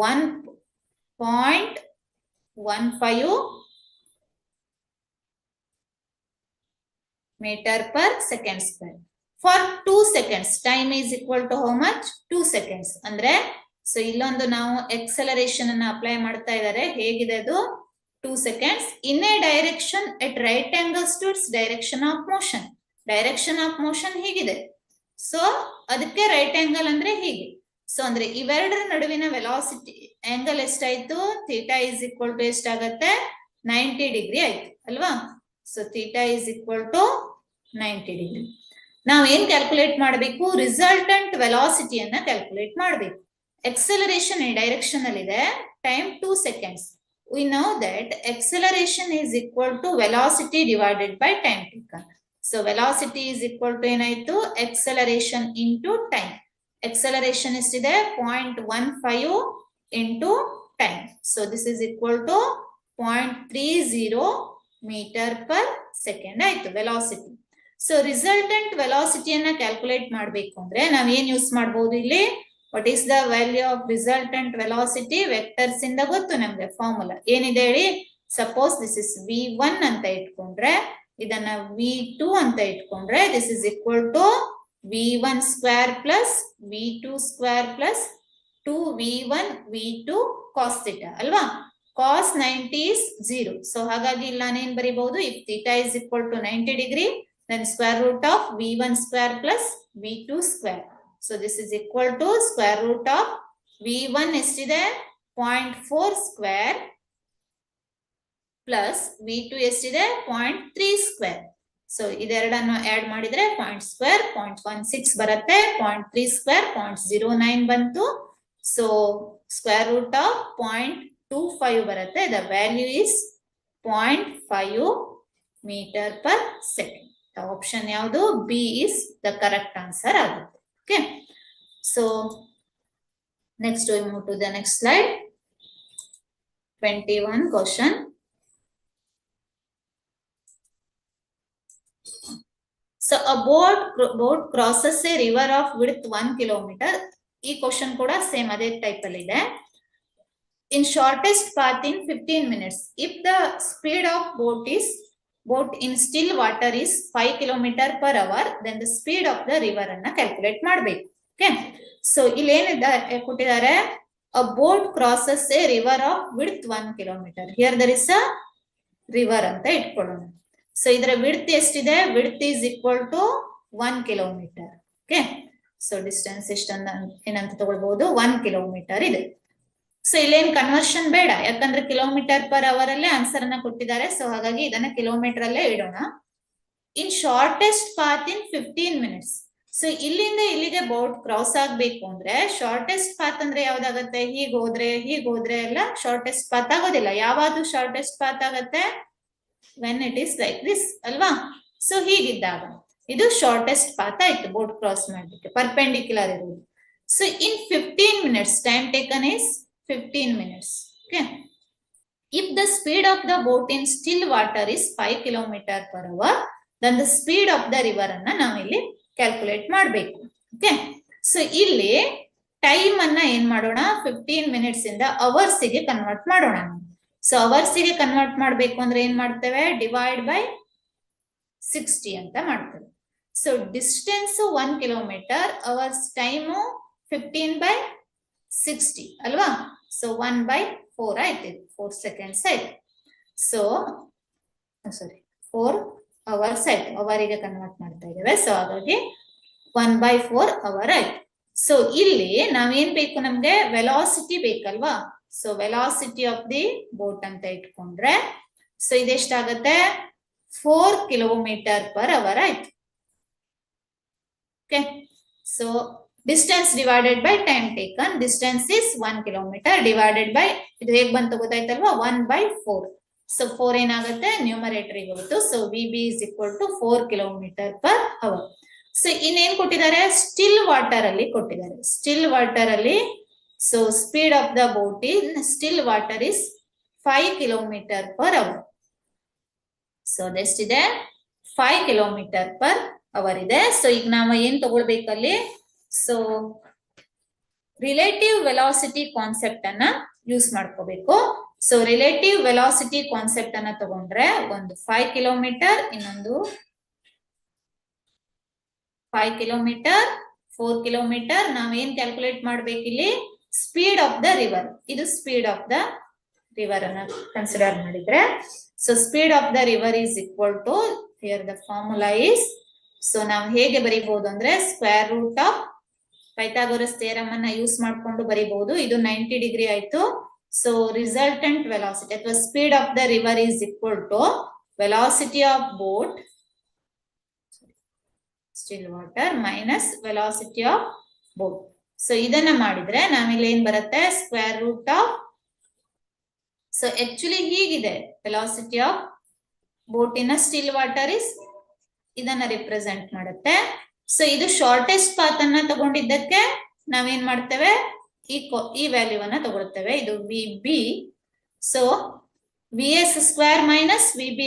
1.15 meter per second square for 2 seconds. Time is equal to how much, 2 seconds. ಅಂದ್ರೆ ಸೊ ಇಲ್ಲೊಂದು ನಾವು acceleration ಅನ್ನ ಅಪ್ಲೈ ಮಾಡ್ತಾ ಇದ್ದಾರೆ. ಹೇಗಿದೆ ಅದು, 2 seconds in a direction at right angles to its direction of motion. Direction of motion ಹೀಗಿದೆ, ಸೊ ಅದಕ್ಕೆ ರೈಟ್ ಆಂಗಲ್ ಅಂದ್ರೆ ಹೀಗೆ. ಸೊ ಅಂದ್ರೆ ಇವೆರಡರ ನಡುವಿನ ವೆಲಾಸಿಟಿ ಆಂಗಲ್ ಎಷ್ಟಾಯ್ತು, ಥೀಟಾ ಇಸ್ ಈಕ್ವಲ್ ಟು ಎಷ್ಟಾಗತ್ತೆ, 90 ಡಿಗ್ರಿ ಆಯ್ತು ಅಲ್ವಾ. So theta is equal to 90 degree. ನಾವ್ ಏನ್ ಕ್ಯಾಲ್ಕುಲೇಟ್ ಮಾಡಬೇಕು, ರಿಸಲ್ಟೆಂಟ್ ವೆಲಾಸಿಟಿಯನ್ನ ಕ್ಯಾಲ್ಕುಲೇಟ್ ಮಾಡಬೇಕು. ಎಕ್ಸಲರೇಷನ್ ಈ ಡೈರೆಕ್ಷನ್ ಅಲ್ಲಿ ಇದೆ, time 2 seconds. We know that acceleration is equal to velocity divided by time taken. So velocity is equal to ಏನಾಯ್ತು, acceleration into time. Acceleration ಎಷ್ಟಿದೆ, 0.15 into time. So this is equal to 0.30 meter per second ಆಯ್ತು velocity. So resultant velocity ಅನ್ನ ಕ್ಯಾಲ್ಕುಲೇಟ್ ಮಾಡಬೇಕು ಅಂದ್ರೆ ನಾವ್ ಏನ್ ಯೂಸ್ ಮಾಡಬಹುದು ಇಲ್ಲಿ, what is the value of resultant velocity, vectors ಇಂದ ಗೊತ್ತು ನಮ್ಗೆ ಫಾರ್ಮುಲಾ ಏನಿದೆ ಹೇಳಿ. ಸಪೋಸ್ ದಿಸ್ ಇಸ್ v1 ಅಂತ ಇಟ್ಕೊಂಡ್ರೆ, ಇದನ್ನ v2 ಅಂತ ಇಟ್ಕೊಂಡ್ರೆ, this is equal to v1 square plus v2 square plus 2v1 v2 cos theta ಅಲ್ವಾ. cos 90 is 0. ಸೊ ಹಾಗಾಗಿ ಇಲ್ಲಿ ನಾನೇನ್ ಬರೀಬಹುದು, if theta is equal to 90 degree then square root of v1 square plus v2 square. So this is equal to square root of v1 ಎಷ್ಟಿದೆ, 0.4 square plus v2 ಎಷ್ಟಿದೆ, 0.3 square. ಸೊ ಇದೆರಡನ್ನು ಆಡ್ ಮಾಡಿದ್ರೆ 0 square 0.16 ಬರುತ್ತೆ, 0.3 square 0.09 ಬಂತು. ಸೊ square root of 0.25 ಬರುತ್ತೆ. The value is 0.5 meter per second. The option ಯಾವುದು, B is the correct answer ಆಗುತ್ತೆ. Okay, so next we move to the next slide. 21 question. So a boat crosses a river of width 1 kilometer. ಈ ಕ್ವಶನ್ ಕೂಡ ಸೇಮ್ ಅದೇ ಟೈಪ್ ಅಲ್ಲಿ ಇದೆ. In shortest path in 15 minutes. If the speed of boat in still water is 5 km per hour, then the speed of the river ಅನ್ನ ಕ್ಯಾಲ್ಕುಲೇಟ್ ಮಾಡಬೇಕು. ಓಕೆ, ಸೊ ಇಲ್ಲಿ ಏನಿದೆ ಕೊಟ್ಟಿದ್ದಾರೆ, a boat crosses a river of width 1 kilometer. Here there is a river ಅಂತ ಇಟ್ಕೊಳ್ಳೋಣ. ಸೊ ಇದರ ವಿಡ್ತ್ ಎಷ್ಟಿದೆ, width is equal to 1 kilometre. Okay, so distance ಎಷ್ಟನ್ನ ಏನಂತ ತಗೊಳ್ಬಹುದು, 1 ಕಿಲೋಮೀಟರ್ ಇದೆ. ಸೊ ಇಲ್ಲೇನ್ ಕನ್ವರ್ಷನ್ ಬೇಡ, ಯಾಕಂದ್ರೆ ಕಿಲೋಮೀಟರ್ ಪರ್ ಅವರ್ ಅಲ್ಲೇ ಆನ್ಸರ್ ಅನ್ನ ಕೊಟ್ಟಿದ್ದಾರೆ. ಸೊ ಹಾಗಾಗಿ ಇದನ್ನ ಕಿಲೋಮೀಟರ್ ಅಲ್ಲೇ ಇಡೋಣ. ಇನ್ ಶಾರ್ಟೆಸ್ಟ್ ಪಾತ್ ಇನ್ 15 minutes. ಸೊ ಇಲ್ಲಿಂದ ಇಲ್ಲಿಗೆ ಬೋಟ್ ಕ್ರಾಸ್ ಆಗ್ಬೇಕು ಅಂದ್ರೆ ಶಾರ್ಟೆಸ್ಟ್ ಪಾತ್ ಅಂದ್ರೆ ಯಾವ್ದಾಗತ್ತೆ, ಹೀಗೋದ್ರೆ ಎಲ್ಲ ಶಾರ್ಟೆಸ್ಟ್ ಪಾತ್ ಆಗೋದಿಲ್ಲ. ಯಾವ್ದು ಶಾರ್ಟೆಸ್ಟ್ ಪಾತ್ ಆಗತ್ತೆ, when it is like this ಅಲ್ವಾ. ಸೊ ಹೀಗಿದ್ದಾಗ ಇದು ಶಾರ್ಟೆಸ್ಟ್ ಪಾತ್ ಆಯ್ತು ಬೋಟ್ ಕ್ರಾಸ್ ಮಾಡ್ಲಿಕ್ಕೆ, ಪರ್ಪೆಂಡಿಕ್ಯುಲರ್ ಇರುವುದು. So in 15 minutes, time taken is 15 minutes. Okay, if the speed of the boat in still water is 5 km per hour, then the speed of the river ಅನ್ನ ನಾವಿಲ್ಲಿ ಕ್ಯಾಲ್ಕುಲೇಟ್ ಮಾಡಬೇಕು. ಓಕೆ, ಸೊ ಇಲ್ಲಿ ಟೈಮ್ ಅನ್ನ ಏನ್ ಮಾಡೋಣ, 15 minutes ಇಂದ ಅವರ್ಸ್ ಗೆ ಕನ್ವರ್ಟ್ ಮಾಡೋಣ. ಸೊ ಅವರ್ಸ್ ಗೆ ಕನ್ವರ್ಟ್ ಮಾಡ್ಬೇಕು ಅಂದ್ರೆ ಏನ್ ಮಾಡ್ತೇವೆ, ಡಿವೈಡ್ ಬೈ 60 ಅಂತ ಮಾಡ್ತೇವೆ. So distance 1 kilometre, hours time 15/60 ಅಲ್ವಾ. ಸೊ 1/4 ಆಯ್ತು, 4 seconds ಆಯ್ತು. ಸೊ ಸಾರಿ 4 hours ಆಯ್ತು, ಅವರಿಗೆ ಕನ್ವರ್ಟ್ ಮಾಡ್ತಾ ಇದ್ದೇವೆ. ಸೊ ಹಾಗಾಗಿ 1/4 hour ಆಯ್ತು. ಸೊ ಇಲ್ಲಿ ನಾವೇನ್ ಬೇಕು, ನಮ್ಗೆ ವೆಲಾಸಿಟಿ ಬೇಕಲ್ವಾ. So velocity of the boat ಅಂತ ಇಟ್ಕೊಂಡ್ರೆ, ಸೊ ಇದೆಷ್ಟಾಗತ್ತೆ, 4 km per hour ಆಯ್ತು. Okay, so distance divided by time taken. Distance is 1 kilometre divided by, ಇದು ಹೇಗ್ ಬಂತು ಗೊತ್ತಾಯ್ತಲ್ವಾ, 1/4. ಸೊ 4 ಏನಾಗುತ್ತೆ, ನ್ಯೂಮರೇಟರ್ ಹೋಯ್ತು. So VB is equal to 4 km/h. So ಇನ್ನೇನ್ ಕೊಟ್ಟಿದ್ದಾರೆ, ಸ್ಟಿಲ್ ವಾಟರ್ ಅಲ್ಲಿ ಕೊಟ್ಟಿದ್ದಾರೆ. ಸ್ಟಿಲ್ ವಾಟರ್ ಅಲ್ಲಿ so speed of the boat in still water is 5 km/h. So ಅದೆಷ್ಟಿದೆ, 5 km/h ಇದೆ. ಸೊ ಈಗ ನಾವು ಏನ್ ತಗೊಳ್ಬೇಕಲ್ಲಿ, ಸೊ ರಿಲೇಟಿವ್ ವೆಲಾಸಿಟಿ ಕಾನ್ಸೆಪ್ಟ್ ಅನ್ನ ಯೂಸ್ ಮಾಡ್ಕೋಬೇಕು. ಸೊ ರಿಲೇಟಿವ್ ವೆಲಾಸಿಟಿ ಕಾನ್ಸೆಪ್ಟ್ ಅನ್ನ ತಗೊಂಡ್ರೆ ಒಂದು 5 ಕಿಲೋಮೀಟರ್, ಇನ್ನೊಂದು 5 ಕಿಲೋಮೀಟರ್, 4 ಕಿಲೋಮೀಟರ್. ನಾವೇನ್ ಕ್ಯಾಲ್ಕುಲೇಟ್ ಮಾಡ್ಬೇಕಿಲ್ಲಿ, ಸ್ಪೀಡ್ ಆಫ್ ದ ರಿವರ್. ಇದು ಸ್ಪೀಡ್ ಆಫ್ ದ ರಿವರ್ ಅನ್ನ ಕನ್ಸಿಡರ್ ಮಾಡಿದ್ರೆ, so speed of the river is equal to, here the formula is, so ನಾವು ಹೇಗೆ ಬರೀಬಹುದು ಅಂದ್ರೆ square root of Pythagoras theorem ಅನ್ನ ಯೂಸ್ ಮಾಡ್ಕೊಂಡು ಬರೀಬಹುದು. ಇದು 90 ಡಿಗ್ರಿ ಆಯ್ತು. ಸೊ ರಿಸಲ್ಟೆಂಟ್ ವೆಲಾಸಿಟಿ ಅಥವಾ speed of the river is equal to velocity of boat still water minus velocity of boat. So ಇದನ್ನ ಮಾಡಿದ್ರೆ ನಾವಿಲ್ಲಿ ಏನ್ ಬರುತ್ತೆ, square root of, so actually ಹೀಗಿದೆ, velocity of boat in still water is, ಇದನ್ನ ರಿಪ್ರೆಸೆಂಟ್ ಮಾಡುತ್ತೆ. ಸೊ ಇದು ಶಾರ್ಟೆಸ್ಟ್ ಪಾತ್ ಅನ್ನ ತಗೊಂಡಿದ್ದಕ್ಕೆ ನಾವೇನ್ ಮಾಡ್ತೇವೆ, ಈ ವ್ಯಾಲ್ಯೂ ಅನ್ನ ತಗೊಳ್ತೇವೆ. ಇದು VB. So VS square minus VB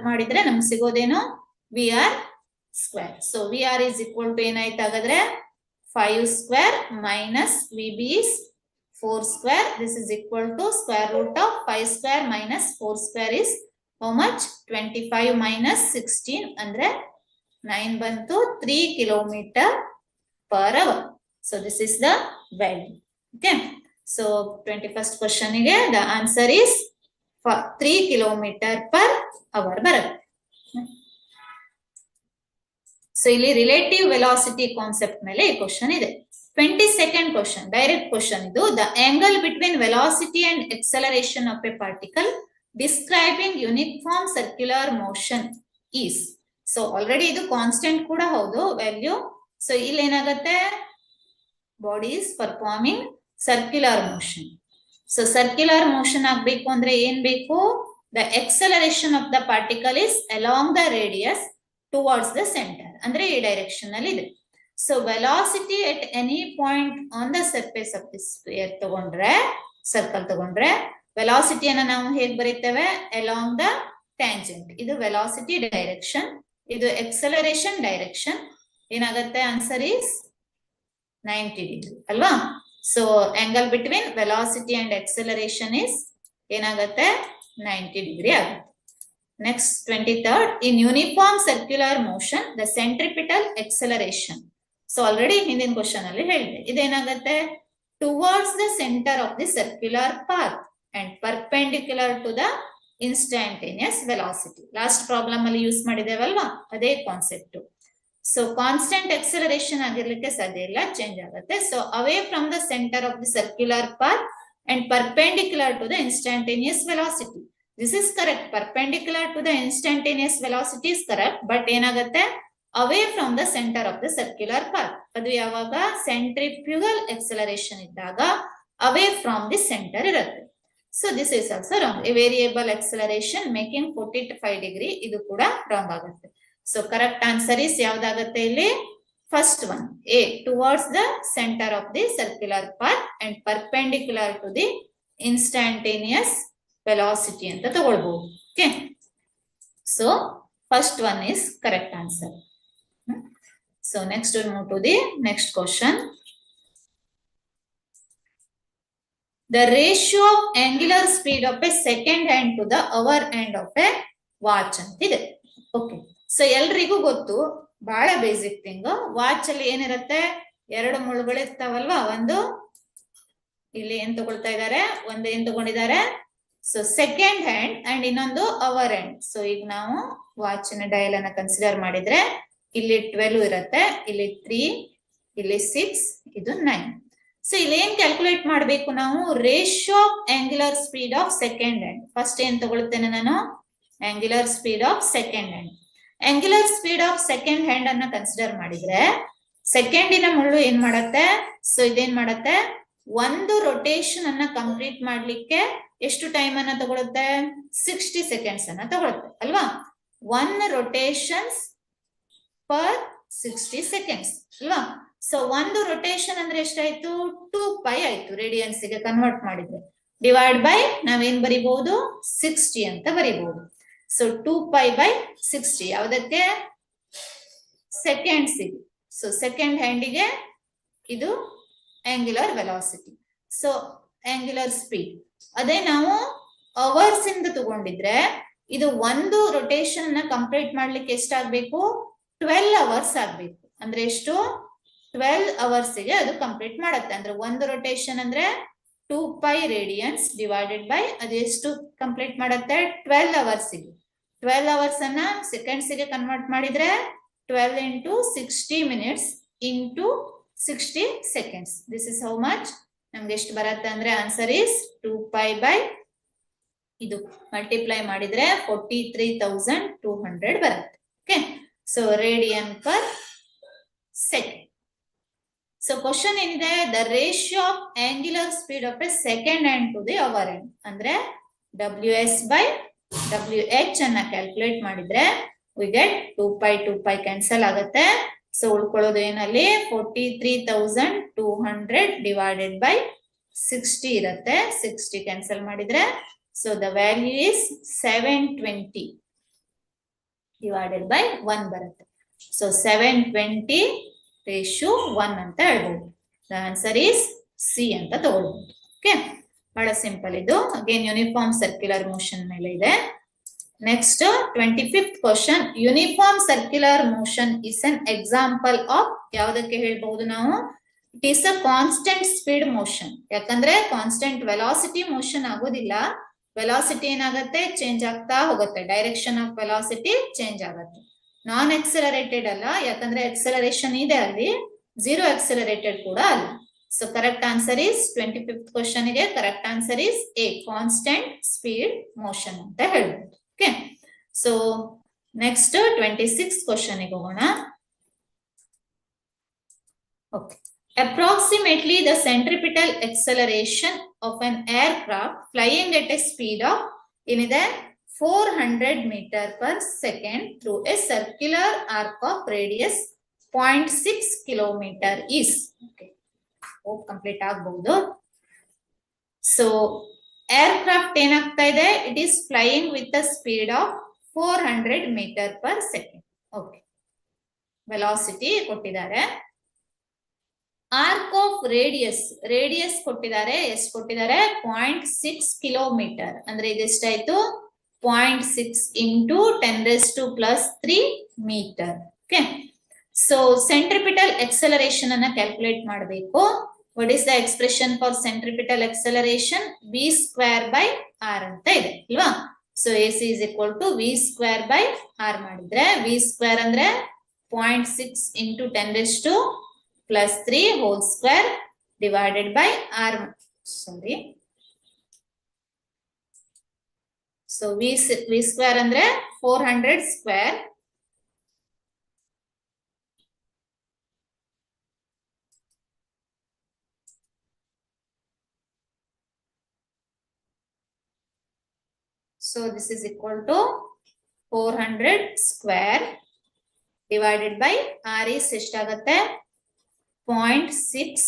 ಮಾಡಿದ್ರೆ ನಮ್ಗೆ ಸಿಗೋದೇನು, VR square. So VR is equal to ಏನಾಯ್ತು ಹಾಗಾದ್ರೆ, 5 square minus VB is 4 square. This is equal to square root of 5 square minus 4 square is how much, 25 minus 16 ಅಂದ್ರೆ 9 ಬಂತು, 3 km/h. So this is the value. Okay. So 21st question ಗೆ the answer is 3 km/h ಬರುತ್ತೆ. ಸೊ ಇಲ್ಲಿ ರಿಲೇಟಿವ್ ವೆಲಾಸಿಟಿ ಕಾನ್ಸೆಪ್ಟ್ ಮೇಲೆ ಈ ಕ್ವಶನ್ ಇದೆ. 22nd ಕ್ವಶನ್, ಡೈರೆಕ್ಟ್ ಕ್ವಶನ್ ಇದು. The angle between velocity and acceleration of A particle describing uniform circular motion is. So already ಇದು ಕಾನ್ಸ್ಟೆಂಟ್ ಕೂಡ ಹೌದು ವ್ಯಾಲ್ಯೂ. ಸೊ ಇಲ್ಲಿ ಏನಾಗುತ್ತೆ, body is performing circular motion. So circular motion ಆಗ್ಬೇಕು ಅಂದ್ರೆ ಏನ್ ಬೇಕು, the acceleration of the particle is along the radius towards the centre, ಅಂದ್ರೆ ಈ ಡೈರೆಕ್ಷನ್ ಅಲ್ಲಿ ಇದೆ. So velocity at any point on the surface of the sphere ತಗೊಂಡ್ರೆ, ಸರ್ಕಲ್ ತಗೊಂಡ್ರೆ, ವೆಲಾಸಿಟಿಯನ್ನ ನಾವು ಹೇಗ್ ಬರೀತೇವೆ, ಅಲಾಂಗ್ ದ ಟ್ಯಾಂಜೆಂಟ್. ಇದು ವೆಲಾಸಿಟಿ ಡೈರೆಕ್ಷನ್, ಇದು ಎಕ್ಸಲರೇಷನ್ ಡೈರೆಕ್ಷನ್. ಏನಾಗುತ್ತೆ, ಆನ್ಸರ್ ಈಸ್ 90 ಡಿಗ್ರಿ ಅಲ್ವಾ. So angle between velocity and acceleration is ಏನಾಗುತ್ತೆ, 90 ಡಿಗ್ರಿ ಆಗುತ್ತೆ. Next 23rd, in uniform circular motion the centripetal acceleration. So already ಹಿಂದಿನ ಕ್ವಶನ್ ಅಲ್ಲಿ ಹೇಳಿದೆ, ಇದೇನಾಗುತ್ತೆ, towards the centre of the circular path and perpendicular to the instantaneous velocity. Last problem ಅಲ್ಲಿ ಯೂಸ್ ಮಾಡಿದೇವಲ್ವಾ, ಅದೇ ಕಾನ್ಸೆಪ್ಟ್. ಸೊ ಕಾನ್ಸ್ಟೆಂಟ್ ಎಕ್ಸಲರೇಷನ್ ಆಗಿರ್ಲಿಕ್ಕೆ ಸಾಧ್ಯ ಇಲ್ಲ, ಚೇಂಜ್ ಆಗುತ್ತೆ. So away from the centre of the circular path and perpendicular to the instantaneous velocity. This is correct, perpendicular to the instantaneous velocity is correct, but ಏನಾಗುತ್ತೆ, away from the centre of the circular path. ಅದು ಯಾವಾಗ, ಸೆಂಟ್ರಿಫ್ಯೂಗಲ್ ಎಕ್ಸಲರೇಷನ್ ಇದ್ದಾಗ ಅವೇ ಫ್ರಮ್ ದಿ ಸೆಂಟರ್ ಇರುತ್ತೆ. So this is also wrong. A variable acceleration making 45 degree, ಇದು ಕೂಡ ರಾಂಗ್ ಆಗುತ್ತೆ. ಸೊ ಕರೆಕ್ಟ್ ಆನ್ಸರ್ ಇಸ್ ಯಾವ್ದಾಗುತ್ತೆ ಇಲ್ಲಿ, first one, A, towards the centre of the circular path and perpendicular to the instantaneous velocity ಅಂತ ತಗೊಳ್ಬಹುದು. Okay, so first one is correct answer. So next we'll move to the next question. The ratio of angular speed of a second hand to the hour hand of a watch ಅಂತಿದೆ. ಓಕೆ, ಸೊ ಎಲ್ರಿಗೂ ಗೊತ್ತು, ಬಹಳ ಬೇಸಿಕ್ ಥಿಂಗ್. ವಾಚ್ ಅಲ್ಲಿ ಏನಿರುತ್ತೆ, 2 ಮುಳ್ಳುಗಳು ಇರ್ತಾವಲ್ವಾ. ಒಂದು ಇಲ್ಲಿ ಏನ್ ತಗೊಳ್ತಾ ಇದ್ದಾರೆ, ಒಂದು ಏನ್ ತಗೊಂಡಿದ್ದಾರೆ, ಸೊ ಸೆಕೆಂಡ್ ಹ್ಯಾಂಡ್ ಅಂಡ್ ಇನ್ನೊಂದು ಅವರ್ ಹ್ಯಾಂಡ್. ಸೊ ಈಗ ನಾವು ವಾಚಿನ ಡಯಲ್ ಅನ್ನ ಕನ್ಸಿಡರ್ ಮಾಡಿದ್ರೆ ಇಲ್ಲಿ 12 ಇರುತ್ತೆ, ಇಲ್ಲಿ 3, ಇಲ್ಲಿ 6, ಇದು 9. ಸೊ ಇಲ್ಲಿ ಏನ್ ಕ್ಯಾಲ್ಕುಲೇಟ್ ಮಾಡ್ಬೇಕು ನಾವು, ratio of angular speed of second hand. First ಏನ್ ತಗೊಳ್ತೇನೆ ನಾನು, angular speed of second hand. Angular speed of second hand ಅನ್ನ ಕನ್ಸಿಡರ್ ಮಾಡಿದ್ರೆ ಸೆಕೆಂಡಿನ ಮುಳ್ಳು ಏನ್ ಮಾಡತ್ತೆ, ಸೊ ಇದೇನ್ ಮಾಡತ್ತೆ, ಒಂದು ರೊಟೇಷನ್ ಅನ್ನ ಕಂಪ್ಲೀಟ್ ಮಾಡ್ಲಿಕ್ಕೆ ಎಷ್ಟು ಟೈಮ್ ಅನ್ನ ತಗೊಳುತ್ತೆ, 60 ಸೆಕೆಂಡ್ಸ್ ಅನ್ನ ತಗೊಳುತ್ತೆ ಅಲ್ವಾ. 1 ರೊಟೇಷನ್ಸ್ ಪರ್ 60 ಸೆಕೆಂಡ್ಸ್ ಅಲ್ವಾ. ಸೊ ಒಂದು ರೊಟೇಷನ್ ಅಂದ್ರೆ ಎಷ್ಟಾಯ್ತು, 2π ಆಯ್ತು, ರೇಡಿಯನ್ಸ್ ಗೆ ಕನ್ವರ್ಟ್ ಮಾಡಿದ್ರೆ. ಡಿವೈಡ್ ಬೈ ನಾವೇನ್ ಬರಿಬಹುದು, 60 ಅಂತ ಬರಿಬಹುದು. ಸೊ 2π/60 ಯಾವುದಕ್ಕೆ, ಸೆಕೆಂಡ್ಸ್ ಗೆ. ಸೊ ಸೆಕೆಂಡ್ ಹ್ಯಾಂಡಿಗೆ ಇದು angular velocity, so angular speed. ಅದೇ ನಾವು ಅವರ್ಸ್ ಇಂದ ತಗೊಂಡಿದ್ರೆ ಇದು ಒಂದು ರೊಟೇಷನ್ ನ ಕಂಪ್ಲೀಟ್ ಮಾಡ್ಲಿಕ್ಕೆ ಎಷ್ಟಾಗ್ಬೇಕು, 12 ಅವರ್ಸ್ ಆಗ್ಬೇಕು. ಅಂದ್ರೆ ಎಷ್ಟು, 12 ಅವರ್ಸ್ ಗೆ ಅದು ಕಂಪ್ಲೀಟ್ ಮಾಡುತ್ತೆ. ಅಂದ್ರೆ ಒಂದು ರೊಟೇಷನ್ ಅಂದ್ರೆ 2π ರೇಡಿಯನ್ಸ್ ಡಿವೈಡೆಡ್ ಬೈ ಅದು ಎಷ್ಟು ಕಂಪ್ಲೀಟ್ ಮಾಡುತ್ತೆ, 12 ಅವರ್ಸ್ ಗೆ. 12 ಅವರ್ಸ್ ಅನ್ನ ಸೆಕೆಂಡ್ಸ್ ಗೆ ಕನ್ವರ್ಟ್ ಮಾಡಿದ್ರೆ 12 into 60 minutes into 60 seconds. This is how much ನಮ್ಗೆ ಎಷ್ಟು ಬರುತ್ತೆ ಅಂದ್ರೆ ಆನ್ಸರ್ ಇಸ್ 2π/ ಇದು ಮಲ್ಟಿಪ್ಲೈ ಮಾಡಿದ್ರೆ 43,200 ಬರುತ್ತೆ. Okay, so radian per second. So question ಏನಿದೆ, the ratio of angular speed of a second hand to the hour hand. ಅಂದ್ರೆ WS/WH ಅನ್ನ ಕ್ಯಾಲ್ಕುಲೇಟ್ ಮಾಡಿದ್ರೆ we get 2π ಕ್ಯಾನ್ಸಲ್ ಆಗುತ್ತೆ. ಸೊ ಉಳ್ಕೊಳ್ಳೋದು ಏನಲ್ಲಿ 43,200 ಡಿವೈಡೆಡ್ ಬೈ 60 ಇರುತ್ತೆ. 60 ಕ್ಯಾನ್ಸಲ್ ಮಾಡಿದ್ರೆ so the value is 720 divided by 1 ಬರುತ್ತೆ. ಸೊ 720 ರೇಷಿಯೋ 1 ಅಂತ ಹೇಳ್ಬೋದು. ದ ಆನ್ಸರ್ ಈಸ್ ಸಿ ಅಂತ ತಗೊಳ್ಬಹುದು. ಓಕೆ, ಬಹಳ ಸಿಂಪಲ್ ಇದು. ಅಗೇನ್ ಯೂನಿಫಾರ್ಮ್ ಸರ್ಕ್ಯುಲರ್ ಮೋಷನ್ ಮೇಲೆ ಇದೆ. Next, 25th question. Uniform circular motion is an example of ಯಾವುದಕ್ಕೆ ಹೇಳ್ಬಹುದು ನಾವು, it is a constant speed motion. ಯಾಕಂದ್ರೆ ಕಾನ್ಸ್ಟೆಂಟ್ ವೆಲಾಸಿಟಿ ಮೋಷನ್ ಆಗೋದಿಲ್ಲ. ವೆಲಾಸಿಟಿ ಏನಾಗುತ್ತೆ, ಚೇಂಜ್ ಆಗ್ತಾ ಹೋಗುತ್ತೆ. ಡೈರೆಕ್ಷನ್ ಆಫ್ ವೆಲಾಸಿಟಿ ಚೇಂಜ್ ಆಗುತ್ತೆ. ನಾನ್ ಎಕ್ಸಲರೇಟೆಡ್ ಅಲ್ಲ, ಯಾಕಂದ್ರೆ ಎಕ್ಸಲರೇಷನ್ ಇದೆ ಅಲ್ಲಿ, ಝೀರೋ ಎಕ್ಸಲರೇಟೆಡ್ ಕೂಡ ಅಲ್ಲ. So correct answer is 25th question ಗೆ correct answer is a, constant speed motion ಅಂತ ಹೇಳ್ಬೋದು. Okay, so next 26th question ಗೆ ಹೋಗೋಣ. Okay, approximately the centripetal acceleration of an aircraft flying at a speed of ಏನಿದೆ 400 meter per second through a circular arc of radius 0.6 kilometer is. Okay, complete ಆಗಬಹುದು. ಸೊ ಏರ್ಕ್ರಾಫ್ಟ್ ಏನಾಗ್ತಾ ಇದೆ, it is flying with a speed of 400 meter per second. Okay, velocity ಕೊಟ್ಟಿದ್ದಾರೆ. ಆರ್ಕ್ ಆಫ್ ರೇಡಿಯಸ್ ಕೊಟ್ಟಿದ್ದಾರೆ. ಎಷ್ಟು ಕೊಟ್ಟಿದ್ದಾರೆ, 0.6 ಕಿಲೋಮೀಟರ್. ಅಂದ್ರೆ ಇದೆಷ್ಟಾಯ್ತು, 0.6 into 10⁻³ metre. Okay, so centripetal acceleration ಅನ್ನ ಕ್ಯಾಲ್ಕುಲೇಟ್ ಮಾಡಬೇಕು. What is the expression for centripetal acceleration? v²/r ಅಂತ ಇದೆ ಅಲ್ವಾ. So AC is equal to v²/r ಮಾಡಿದ್ರೆ, v² ಅಂದ್ರೆ 0.6 into 10⁻³ whole square divided by r. Sorry. So v² ಅಂದ್ರೆ 400 square so this is equal to 400 square divided by r is ಎಷ್ಟಾಗುತ್ತೆ, 0.6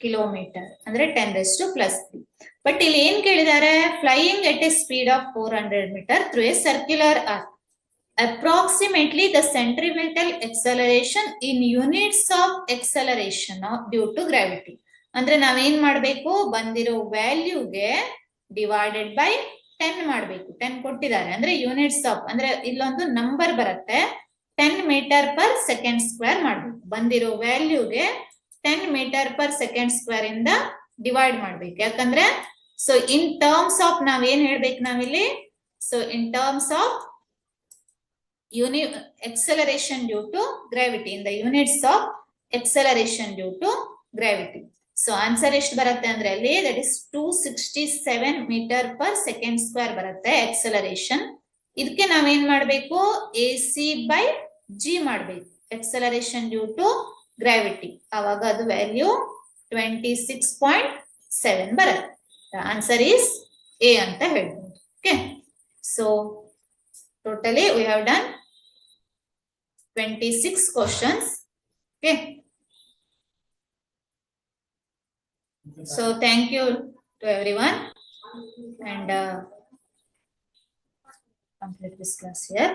ಕಿಲೋಮೀಟರ್ ಅಂದ್ರೆ 10⁻³ ಬಟ್ ಇಲ್ಲಿ ಏನ್ ಕೇಳಿದ್ದಾರೆ, flying at a speed of 400 meter through a circular arc. Approximately the centripetal acceleration in units of acceleration due to gravity. ಅಂದ್ರೆ ನಾವೇನ್ ಮಾಡ್ಬೇಕು, ಬಂದಿರೋ ವ್ಯಾಲ್ಯೂಗೆ ಡಿವೈಡೆಡ್ ಬೈ 10 ಮಾಡ್ಬೇಕು. 10 ಕೊಟ್ಟಿದ್ದಾರೆ ಅಂದ್ರೆ ಯೂನಿಟ್ಸ್ ಆಫ್, ಅಂದ್ರೆ ಇಲ್ಲೊಂದು ನಂಬರ್ ಬರುತ್ತೆ, 10 meter per second square ಮಾಡ್ಬೇಕು. ಬಂದಿರೋ ವ್ಯಾಲ್ಯೂಗೆ 10 meter per second square ಇಂದ ಡಿವೈಡ್ ಮಾಡ್ಬೇಕು. ಯಾಕಂದ್ರೆ ಸೊ ಇನ್ ಟರ್ಮ್ಸ್ ಆಫ್ ನಾವೇನ್ ಹೇಳ್ಬೇಕು ನಾವಿಲ್ಲಿ, so in terms of acceleration due to gravity, in the units of acceleration due to gravity. So answer ಎಷ್ಟು ಬರುತ್ತೆ ಅಂದ್ರೆ ಅಲ್ಲಿ that is 267 meter per second square ಬರುತ್ತೆ ಎಕ್ಸಲರೇಷನ್. ಇದಕ್ಕೆ ನಾವೇನ್ ಮಾಡ್ಬೇಕು, AC/G ಮಾಡ್ಬೇಕು. ಎಕ್ಸಲರೇಷನ್ ಡ್ಯೂ ಟು ಗ್ರಾವಿಟಿ ಆವಾಗ ಅದು ವ್ಯಾಲ್ಯೂ 26.7 ಬರುತ್ತೆ. ದ ಆನ್ಸರ್ ಈಸ್ ಎ ಅಂತ ಹೇಳ್ಬೋದು. Okay, so totally we have done 26 questions. Okay, so thank you to everyone, and complete this class here.